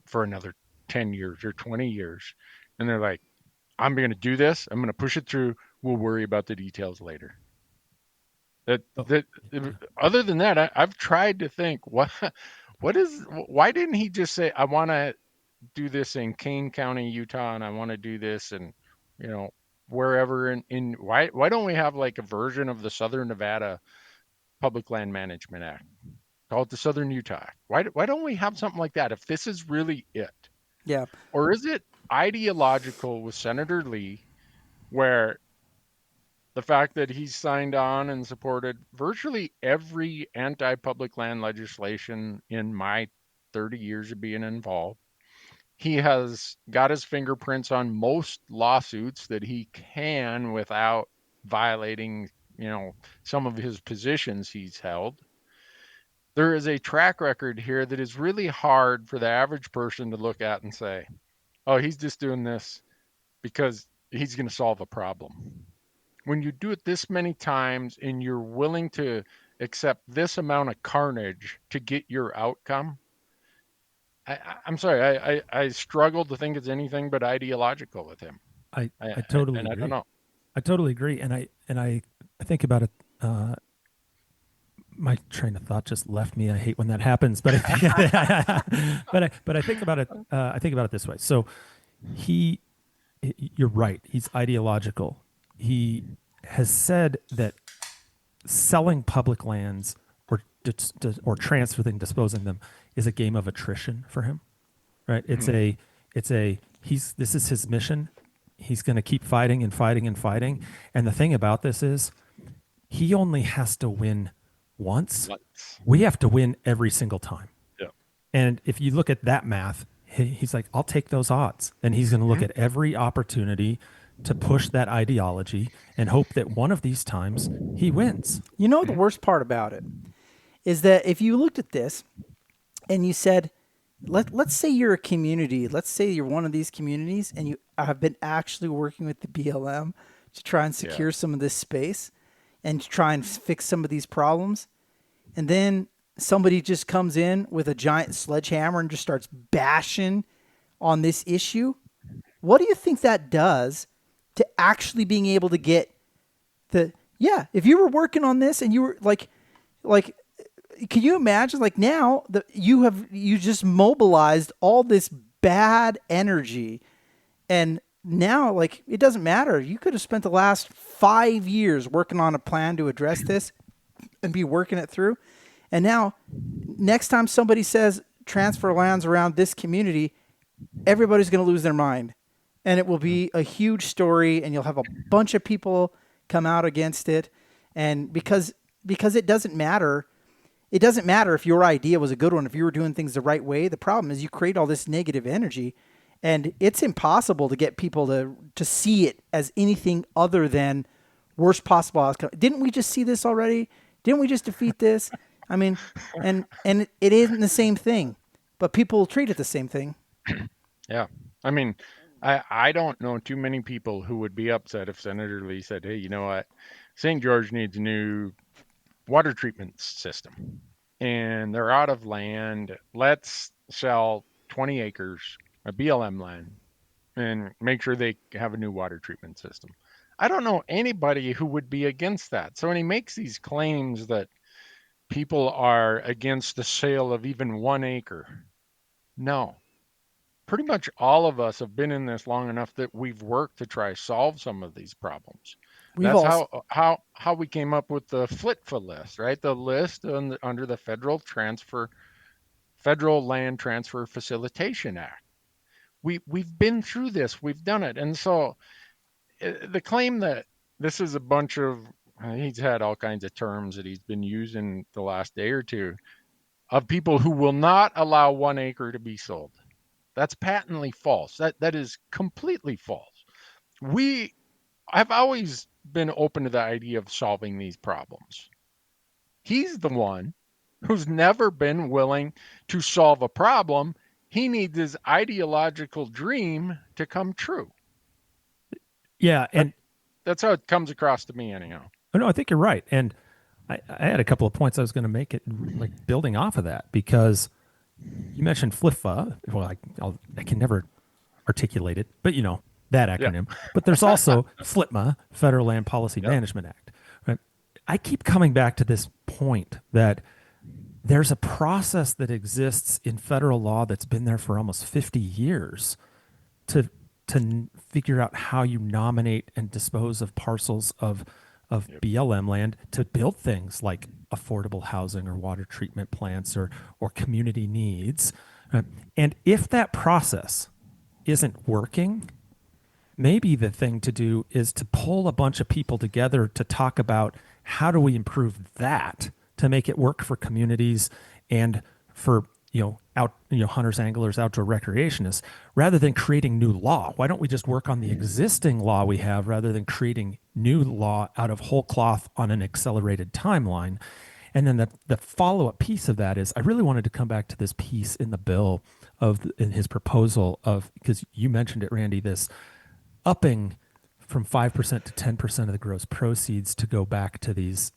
for another 10 years or 20 years. And they're like, I'm going to do this. I'm going to push it through. We'll worry about the details later. Other than that, I've tried to think why didn't he just say, I want to do this in Kane County, Utah, and I want to do this and wherever in why don't we have like a version of the Southern Nevada Public Land Management Act? Call it the Southern Utah Act. Why don't we have something like that if this is really it? Yeah. Or is it ideological with Senator Lee, where the fact that he's signed on and supported virtually every anti-public land legislation in my 30 years of being involved? He has got his fingerprints on most lawsuits that he can without violating, some of his positions he's held. There is a track record here that is really hard for the average person to look at and say, oh, he's just doing this because he's going to solve a problem. When you do it this many times and you're willing to accept this amount of carnage to get your outcome, I'm sorry, I struggle to think it's anything but ideological with him. I totally agree. I don't know. I totally agree, and I think about it. My train of thought just left me. I hate when that happens, but I think about it. I think about it this way. So you're right. He's ideological. He has said that selling public lands or transferring, disposing them is a game of attrition for him, right? This is his mission. He's going to keep fighting and fighting and fighting. And the thing about this is he only has to win once. We have to win every single time. Yeah. And if you look at that math, he's like, I'll take those odds. And he's going to look at every opportunity to push that ideology and hope that one of these times he wins. You know, the worst part about it is that if you looked at this and you said, let's say you're a community, let's say you're one of these communities and you have been actually working with the BLM to try and secure some of this space and to try and fix some of these problems. And then somebody just comes in with a giant sledgehammer and just starts bashing on this issue. What do you think that does to actually being able to get if you were working on this and you were like, can you imagine now that you just mobilized all this bad energy and now it doesn't matter. You could have spent the last 5 years working on a plan to address this and be working it through. And now next time somebody says transfer lands around this community, everybody's going to lose their mind. And it will be a huge story, and you'll have a bunch of people come out against it. And because it doesn't matter. It doesn't matter if your idea was a good one, if you were doing things the right way. The problem is you create all this negative energy, and it's impossible to get people to see it as anything other than worst possible outcome. Didn't we just see this already? Didn't we just defeat this? I mean, and it isn't the same thing, but people treat it the same thing. Yeah. I mean, I don't know too many people who would be upset if Senator Lee said, hey, you know what? St. George needs a new water treatment system and they're out of land. Let's sell 20 acres of BLM land and make sure they have a new water treatment system. I don't know anybody who would be against that. So when he makes these claims that people are against the sale of even 1 acre, no. Pretty much all of us have been in this long enough that we've worked to try to solve some of these problems. That's how we came up with the FLTFA list, right? The list under the Federal Land Transfer Facilitation Act. We've been through this. We've done it. And so the claim that this is a bunch of, he's had all kinds of terms that he's been using the last day or two, of people who will not allow 1 acre to be sold. That's patently false. That is completely false. I've always been open to the idea of solving these problems. He's the one who's never been willing to solve a problem. He needs his ideological dream to come true. Yeah, and that's how it comes across to me anyhow. Oh, no, I think you're right. And I had a couple of points I was going to make, it building off of that, because you mentioned FLTFA. Well, I can never articulate it, but that acronym. Yeah. But there's also FLTMA, Federal Land Policy Management Act. Right? I keep coming back to this point that there's a process that exists in federal law that's been there for almost 50 years to figure out how you nominate and dispose of parcels of BLM land to build things like affordable housing or water treatment plants or community needs. And if that process isn't working, maybe the thing to do is to pull a bunch of people together to talk about how do we improve that to make it work for communities and for hunters, anglers, outdoor recreationists, rather than creating new law. Why don't we just work on the existing law we have rather than creating new law out of whole cloth on an accelerated timeline? And then the follow-up piece of that is I really wanted to come back to this piece in the bill in his proposal of, because you mentioned it, Randy, this upping from 5% to 10% of the gross proceeds to go back to these,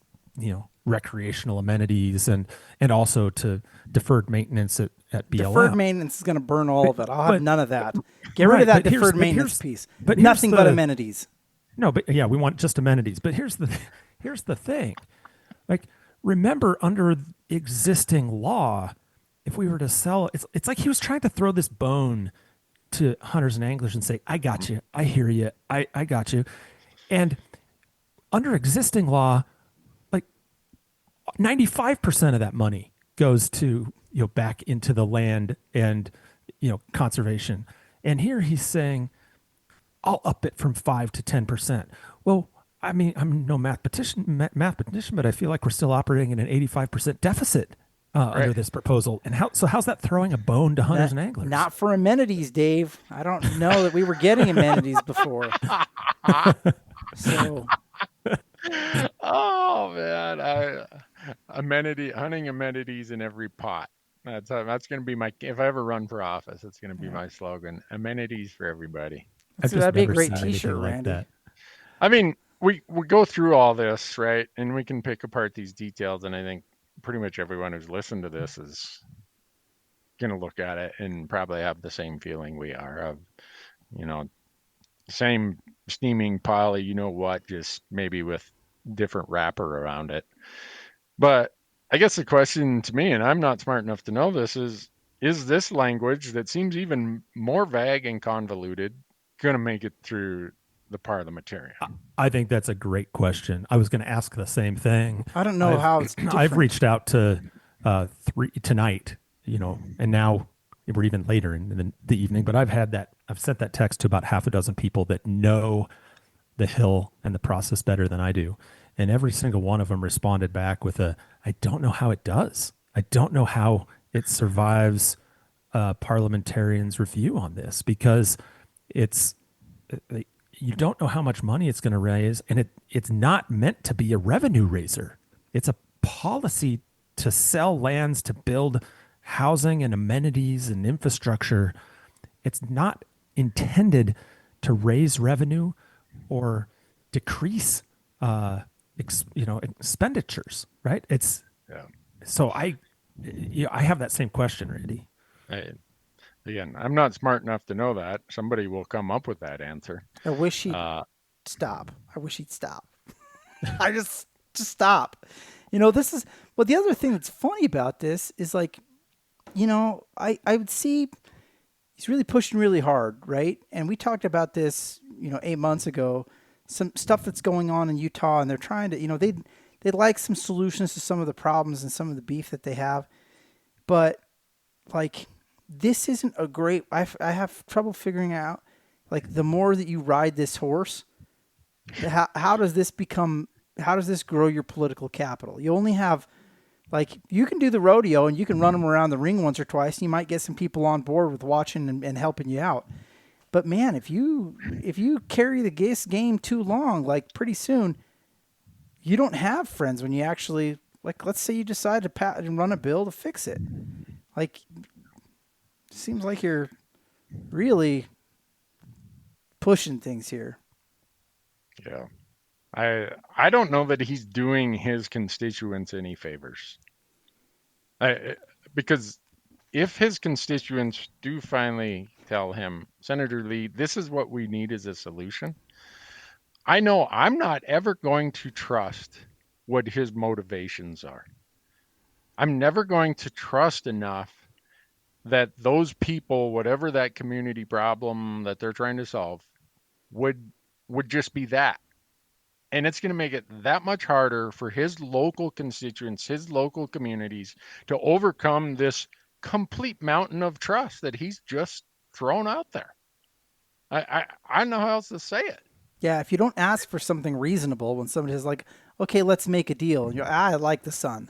recreational amenities and also to deferred maintenance at BLM. Deferred maintenance is going to burn all of it. I'll have none of that. Get rid of that deferred maintenance piece. But nothing but amenities. No, but yeah, we want just amenities. But here's the thing. Like, remember, under existing law, if we were to sell, it's like he was trying to throw this bone to hunters and anglers and say, I got you. I hear you. I got you. And under existing law, like 95% of that money goes to, back into the land and, conservation. And here he's saying, I'll up it from 5 to 10%. Well, I mean, I'm no mathematician, but I feel like we're still operating in an 85% deficit under this proposal. And how's that throwing a bone to hunters and anglers? Not for amenities, Dave. I don't know that we were getting amenities before. So, oh man, hunting amenities in every pot. That's going to be if I ever run for office, it's going to be my slogan: amenities for everybody. That'd be a great T-shirt, Randy. Like that. I mean, we go through all this, right, and we can pick apart these details, and I think pretty much everyone who's listened to this is going to look at it and probably have the same feeling we are of, same steaming pile of just maybe with different wrapper around it. But I guess the question to me, and I'm not smart enough to know this, is this language that seems even more vague and convoluted going to make it through the Parliamentarian? I think that's a great question. I was going to ask the same thing. I don't know how it's different. I've reached out to 3 tonight, and now we're even later in the evening, but I've sent that text to about half a dozen people that know the Hill and the process better than I do. And every single one of them responded back with I don't know how it does. I don't know how it survives parliamentarians' review on this, because you don't know how much money it's going to raise, and it's not meant to be a revenue raiser. It's a policy to sell lands to build housing and amenities and infrastructure. It's not intended to raise revenue or decrease expenditures, right? So I have that same question, Randy. Again, I'm not smart enough to know that. Somebody will come up with that answer. I wish he'd stop. I wish he'd stop. I just stop. This is, well, the other thing that's funny about this is I would see he's really pushing really hard, right? And we talked about this, 8 months ago, some stuff that's going on in Utah, and they're trying to, they'd like some solutions to some of the problems and some of the beef that they have. But this isn't a great, I have trouble figuring out, the more that you ride this horse, how does this grow your political capital? You only have, you can do the rodeo and you can run them around the ring once or twice, and you might get some people on board with watching and helping you out. But man, if you carry the game too long, pretty soon, you don't have friends when you actually, let's say you decide to run a bill to fix it. Seems like you're really pushing things here. Yeah. I don't know that he's doing his constituents any favors. Because if his constituents do finally tell him, Senator Lee, this is what we need as a solution, I know I'm not ever going to trust what his motivations are. I'm never going to trust enough that those people, whatever that community problem that they're trying to solve, would just be that. And it's going to make it that much harder for his local constituents, his local communities to overcome this complete mountain of trust that he's just thrown out there. I don't know how else to say it. Yeah, if you don't ask for something reasonable when somebody is like, okay, let's make a deal. And you're, I like the sun.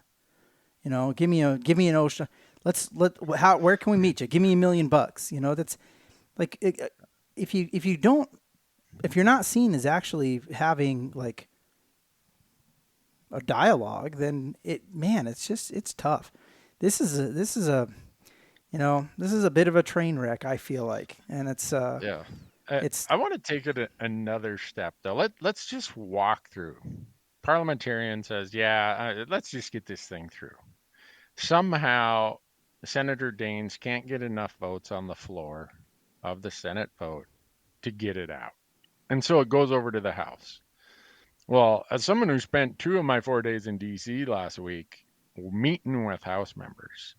Give me an ocean. Where can we meet you? Give me $1 million. That's like, if you're not seen as actually having like a dialogue, then it's tough. This is a bit of a train wreck, I feel like. And it's, yeah. I want to take it another step, though. Let's just walk through. Parliamentarian says, let's just get this thing through. Somehow, Senator Daines can't get enough votes on the floor of the Senate vote to get it out. And so it goes over to the House. Well, as someone who spent 2 of my 4 days in D.C. last week meeting with House members,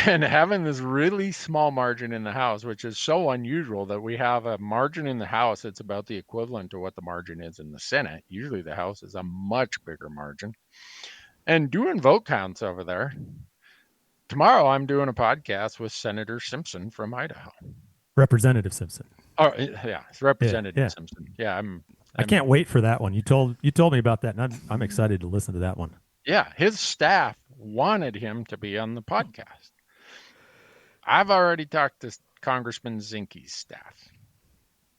and having this really small margin in the House, which is so unusual that we have a margin in the House that's about the equivalent to what the margin is in the Senate. Usually the House is a much bigger margin. And doing vote counts over there. Tomorrow I'm doing a podcast with Senator Simpson from Idaho. Representative Simpson. Oh, yeah, it's Representative Simpson. Yeah, I can't wait for that one. You told me about that, and I'm excited to listen to that one. Yeah, his staff wanted him to be on the podcast. I've already talked to Congressman Zinke's staff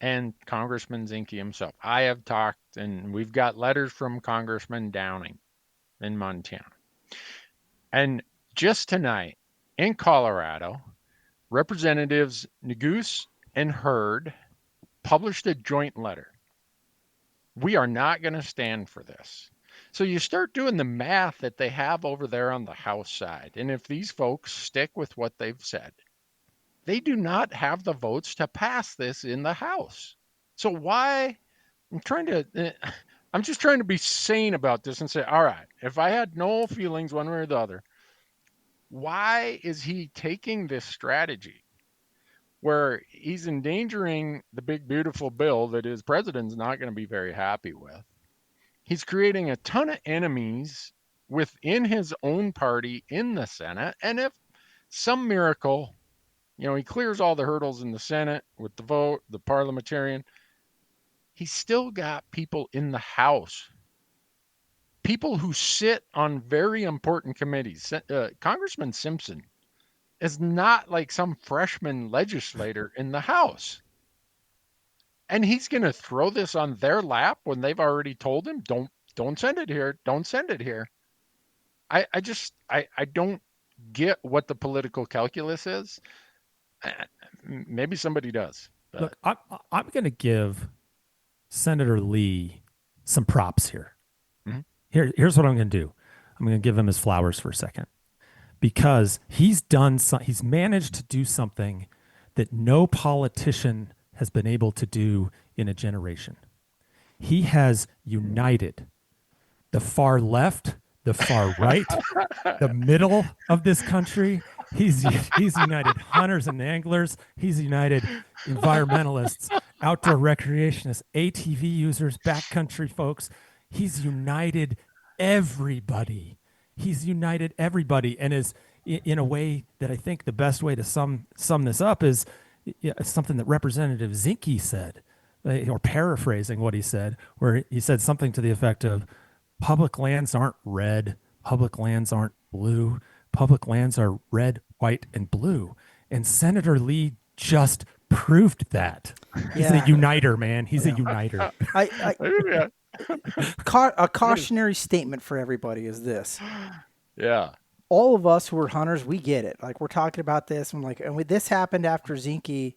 and Congressman Zinke himself. I have talked, and we've got letters from Congressman Downing in Montana. And just tonight in Colorado, Representatives Neguse and Hurd published a joint letter. We are not going to stand for this. So you start doing the math that they have over there on the House side. And if these folks stick with what they've said, they do not have the votes to pass this in the House. So why? I'm just trying to be sane about this and say, all right, if I had no feelings one way or the other, why is he taking this strategy where he's endangering the big, beautiful bill that his president's not going to be very happy with? He's creating a ton of enemies within his own party in the Senate. And if some miracle, he clears all the hurdles in the Senate with the vote, the parliamentarian, he's still got people in the House, people who sit on very important committees. Congressman Simpson is not like some freshman legislator in the House. And he's going to throw this on their lap when they've already told him, don't send it here. Don't send it here. I don't get what the political calculus is. Maybe somebody does. But. Look, I'm going to give Senator Lee some props here. Mm-hmm. Here's what I'm going to do. I'm going to give him his flowers for a second, because he's managed to do something that no politician has been able to do in a generation. He has united the far left, the far right, the middle of this country. He's united hunters and anglers. He's united environmentalists, outdoor recreationists, ATV users, backcountry folks. He's united everybody. And is in a way that I think the best way to sum this up is something that Representative Zinke said, or paraphrasing what he said, where he said something to the effect of, public lands aren't red, public lands aren't blue, public lands are red, white, and blue. And Senator Lee just proved that. He's a uniter, man. He's a uniter. A cautionary statement for everybody is this. Yeah. All of us who are hunters, we get it. Like, we're talking about this, and this happened after Zinke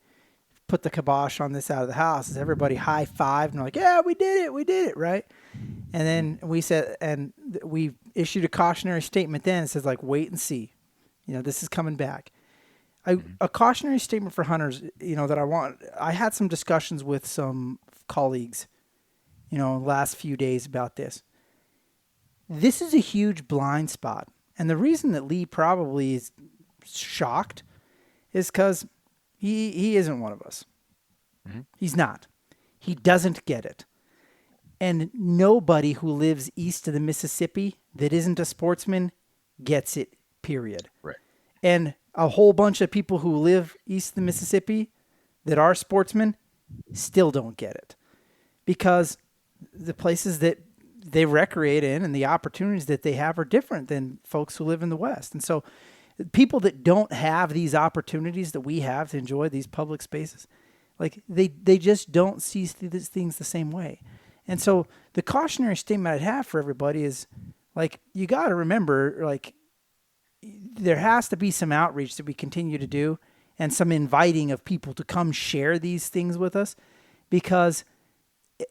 put the kibosh on this out of the House. Is everybody high-fived and like, yeah, we did it, right? And then we said, and we issued a cautionary statement then. It says, like, wait and see. This is coming back. A cautionary statement for hunters, that I had some discussions with some colleagues, last few days about this. this is a huge blind spot. And the reason that Lee probably is shocked is because he isn't one of us. Mm-hmm. He's not. He doesn't get it. And nobody who lives east of the Mississippi that isn't a sportsman gets it, period. Right. And a whole bunch of people who live east of the Mississippi that are sportsmen still don't get it. Because the places that they recreate in and the opportunities that they have are different than folks who live in the West. And so people that don't have these opportunities that we have to enjoy these public spaces, like they just don't see these things the same way. And so the cautionary statement I'd have for everybody is, like, you got to remember, like, there has to be some outreach that we continue to do and some inviting of people to come share these things with us, because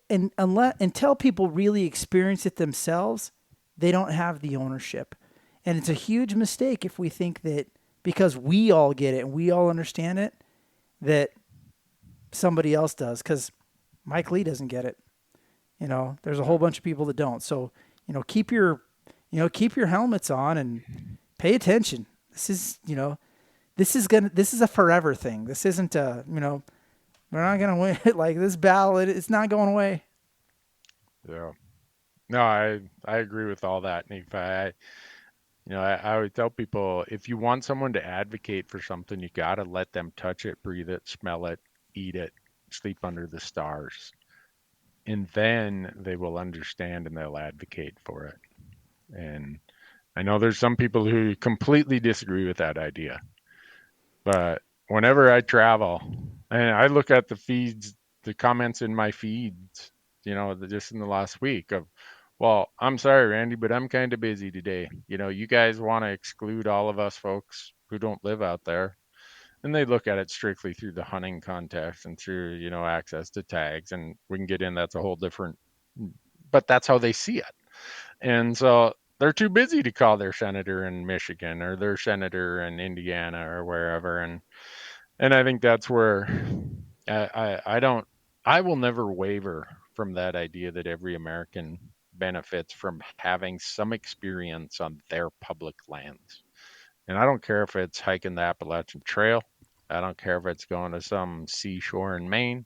until people really experience it themselves, they don't have the ownership. And it's a huge mistake if we think that because we all get it and we all understand it, that somebody else does, because Mike Lee doesn't get it. You know, there's a whole bunch of people that don't. So, keep your helmets on and pay attention. This is a forever thing. This isn't we're not going to win it. Like, this battle, it's not going away. Yeah. No, I agree with all that, Nephi. I always tell people, if you want someone to advocate for something, you got to let them touch it, breathe it, smell it, eat it, sleep under the stars. And then they will understand and they'll advocate for it. And I know there's some people who completely disagree with that idea. But whenever I travel and I look at the feeds, the comments in my feeds, just in the last week of, well, I'm sorry, Randy, but I'm kind of busy today. You guys want to exclude all of us folks who don't live out there. And they look at it strictly through the hunting context and through, access to tags. And we can get in, that's a whole different, but that's how they see it. And so they're too busy to call their senator in Michigan or their senator in Indiana or wherever. And I think that's where I will never waver from that idea that every American benefits from having some experience on their public lands. And I don't care if it's hiking the Appalachian Trail. I don't care if it's going to some seashore in Maine,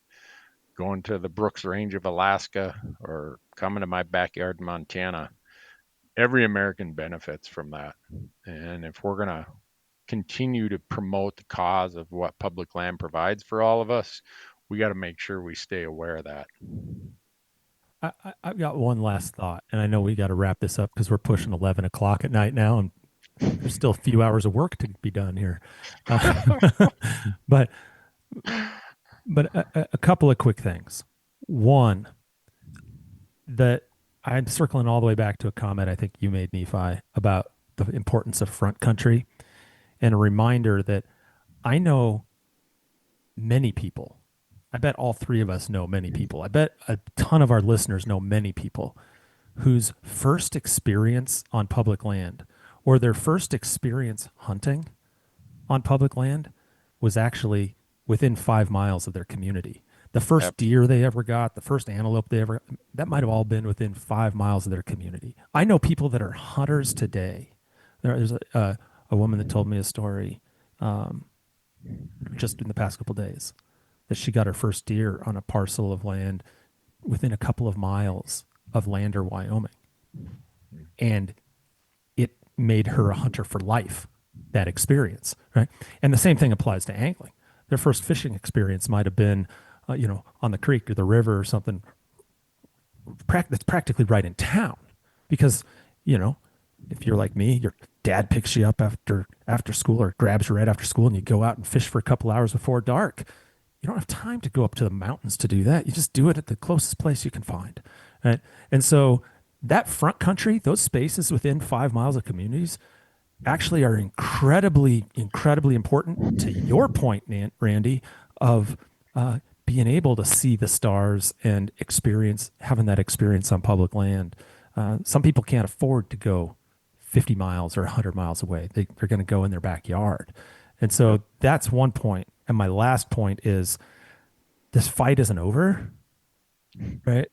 going to the Brooks Range of Alaska, or coming to my backyard in Montana. Every American benefits from that. And if we're going to continue to promote the cause of what public land provides for all of us, we got to make sure we stay aware of that. I've got one last thought, and I know we got to wrap this up because we're pushing 11 o'clock at night now, and there's still a few hours of work to be done here. But a couple of quick things. One, that I'm circling all the way back to a comment I think you made, Nephi, about the importance of front country, and a reminder that I know many people. I bet all three of us know many people. I bet a ton of our listeners know many people whose first experience on public land or their first experience hunting on public land was actually within 5 miles of their community. The first deer they ever got, the first antelope they ever got, that might have all been within 5 miles of their community. I know people that are hunters today. There's a woman that told me a story just in the past couple of days that she got her first deer on a parcel of land within a couple of miles of Lander, Wyoming. And it made her a hunter for life, that experience, right? And the same thing applies to angling. Their first fishing experience might have been, on the creek or the river or something that's practically right in town. Because, if you're like me, your dad picks you up after school or grabs you right after school and you go out and fish for a couple hours before dark. You don't have time to go up to the mountains to do that. You just do it at the closest place you can find, right? And so that front country, those spaces within 5 miles of communities actually are incredibly, incredibly important to your point, Randy, of being able to see the stars and having that experience on public land. Some people can't afford to go 50 miles or 100 miles away. They're going to go in their backyard. And so that's one point. And my last point is this fight isn't over, right?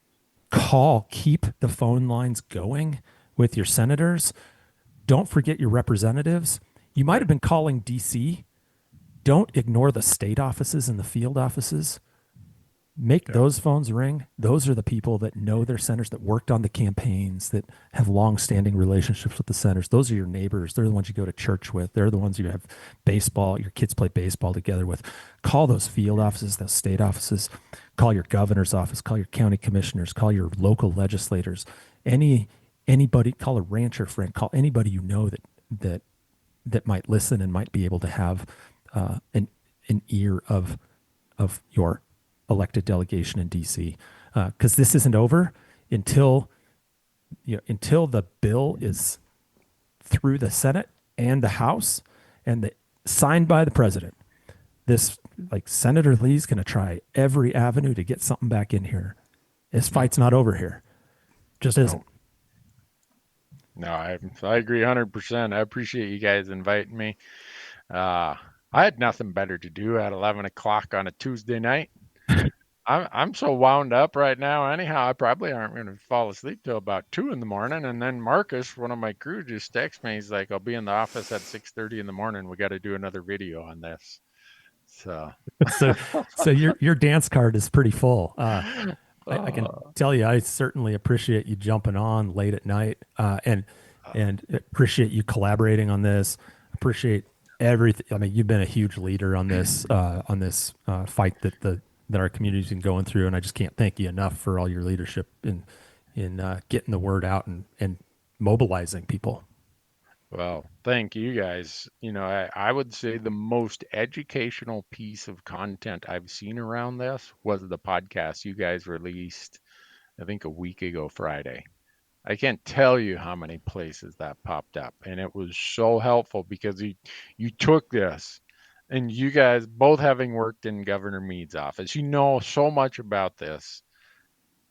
Keep the phone lines going. with your senators. Don't forget your representatives. You might have been calling D.C. Don't ignore the state offices and the field offices. Make those phones ring. Those are the people that know their senators, that worked on the campaigns, that have long-standing relationships with the senators. Those are your neighbors. They're the ones you go to church with. They're the ones you have your kids play baseball together with. Call those field offices, those state offices. Call your governor's office. Call your county commissioners. Call your local legislators. Anybody. Call a rancher friend. Call anybody you know that might listen and might be able to have an ear of your elected delegation in D.C. Because this isn't over until the bill is through the Senate and the House and signed by the president. Senator Lee's going to try every avenue to get something back in here. This fight's not over here. Just isn't. No, I agree 100%. I appreciate you guys inviting me. I had nothing better to do at 11 o'clock on a Tuesday night. I'm so wound up right now. Anyhow, I probably aren't going to fall asleep till about 2 in the morning. And then Marcus, one of my crew, just texts me. He's like, "I'll be in the office at 6:30 in the morning. We got to do another video on this." So your dance card is pretty full. I can tell you, I certainly appreciate you jumping on late at night, and appreciate you collaborating on this. Appreciate everything. I mean, you've been a huge leader on this fight that our community's been going through, and I just can't thank you enough for all your leadership in getting the word out and mobilizing people. Well, thank you guys. I would say the most educational piece of content I've seen around this was the podcast you guys released, I think a week ago Friday. I can't tell you how many places that popped up, and it was so helpful because you took this, and you guys both having worked in Governor Mead's office, you know so much about this,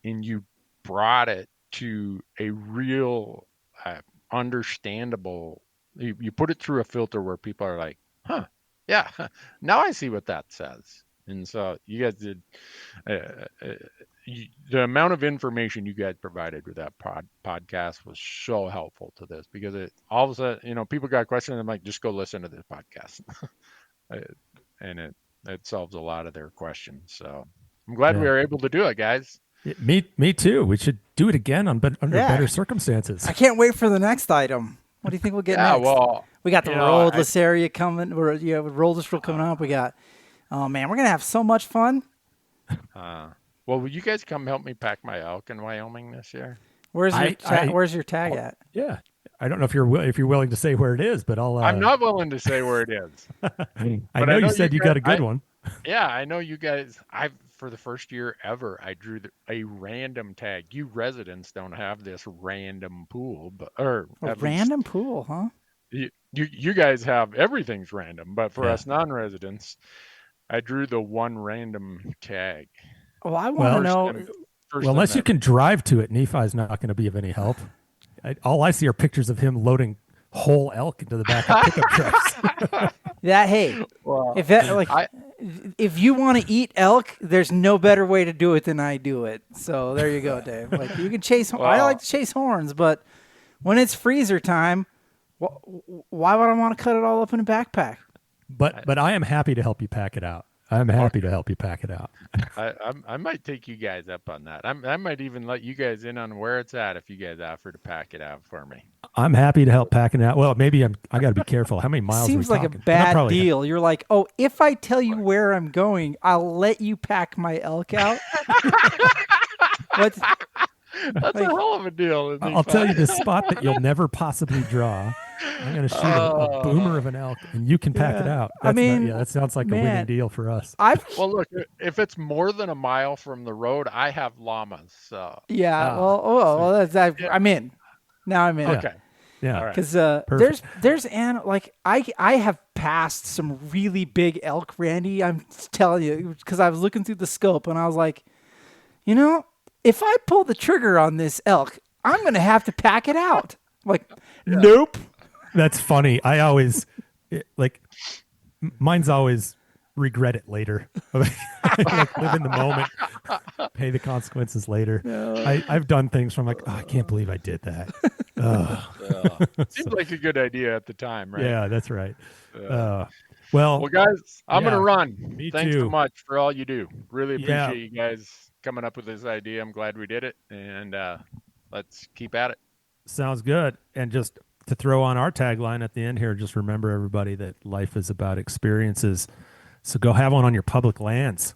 and you brought it to a real understandable. You put it through a filter where people are like, "Huh, yeah, now I see what that says." And so you guys did. The amount of information you guys provided with that podcast was so helpful to this, because it all of a sudden, people got questions. I'm like, just go listen to this podcast, and it solves a lot of their questions. So I'm glad we were able to do it, guys. Me too. We should do it again under better circumstances. I can't wait for the next item. What do you think we'll get next? Well, we got the roadless area coming. Roadless road coming up. We got. Oh man, we're gonna have so much fun. Well, will you guys come help me pack my elk in Wyoming this year? Where's your tag at? Yeah, I don't know if you're willing to say where it is, but I'll. I'm not willing to say where it is. I know you said you got a good one. Yeah, I know you guys. For the first year ever, I drew a random tag. You residents don't have this random pool, random pool, huh? You guys have everything's random, but for us non-residents, I drew the one random tag. Well, I want to know. Unless you can drive to it, Nephi's not going to be of any help. All I see are pictures of him loading whole elk into the back of pickup trucks. If you want to eat elk, there's no better way to do it than I do it. So there you go, Dave. Like, you can chase. I like to chase horns, but when it's freezer time, why would I want to cut it all up in a backpack? But I am happy to help you pack it out. I'm happy to help you pack it out. I might take you guys up on that. I might even let you guys in on where it's at if you guys offer to pack it out for me. I'm happy to help pack it out. Well, maybe I got to be careful. How many miles? Seems are we like talking? A bad deal. You're like, oh, if I tell you where I'm going, I'll let you pack my elk out. That's a hell of a deal. I'll tell you the spot that you'll never possibly draw. I'm going to shoot a boomer of an elk, and you can pack it out. That sounds like a winning deal for us. Well, look, if it's more than a mile from the road, I have llamas. So I'm in. Now I'm in. Okay. Yeah. Because there's I have passed some really big elk, Randy. I'm telling you, because I was looking through the scope and I was like, if I pull the trigger on this elk, I'm going to have to pack it out. Nope. That's funny. I always mine's always regret it later. Like live in the moment, pay the consequences later. No. I've done things from like, oh, I can't believe I did that. Seemed like a good idea at the time, right? Yeah, that's right. Well, guys, I'm gonna run. Thanks too. so much for all you do. Really appreciate you guys coming up with this idea. I'm glad we did it, and let's keep at it. Sounds good. And just to throw on our tagline at the end here, just remember everybody that life is about experiences. So go have one on your public lands.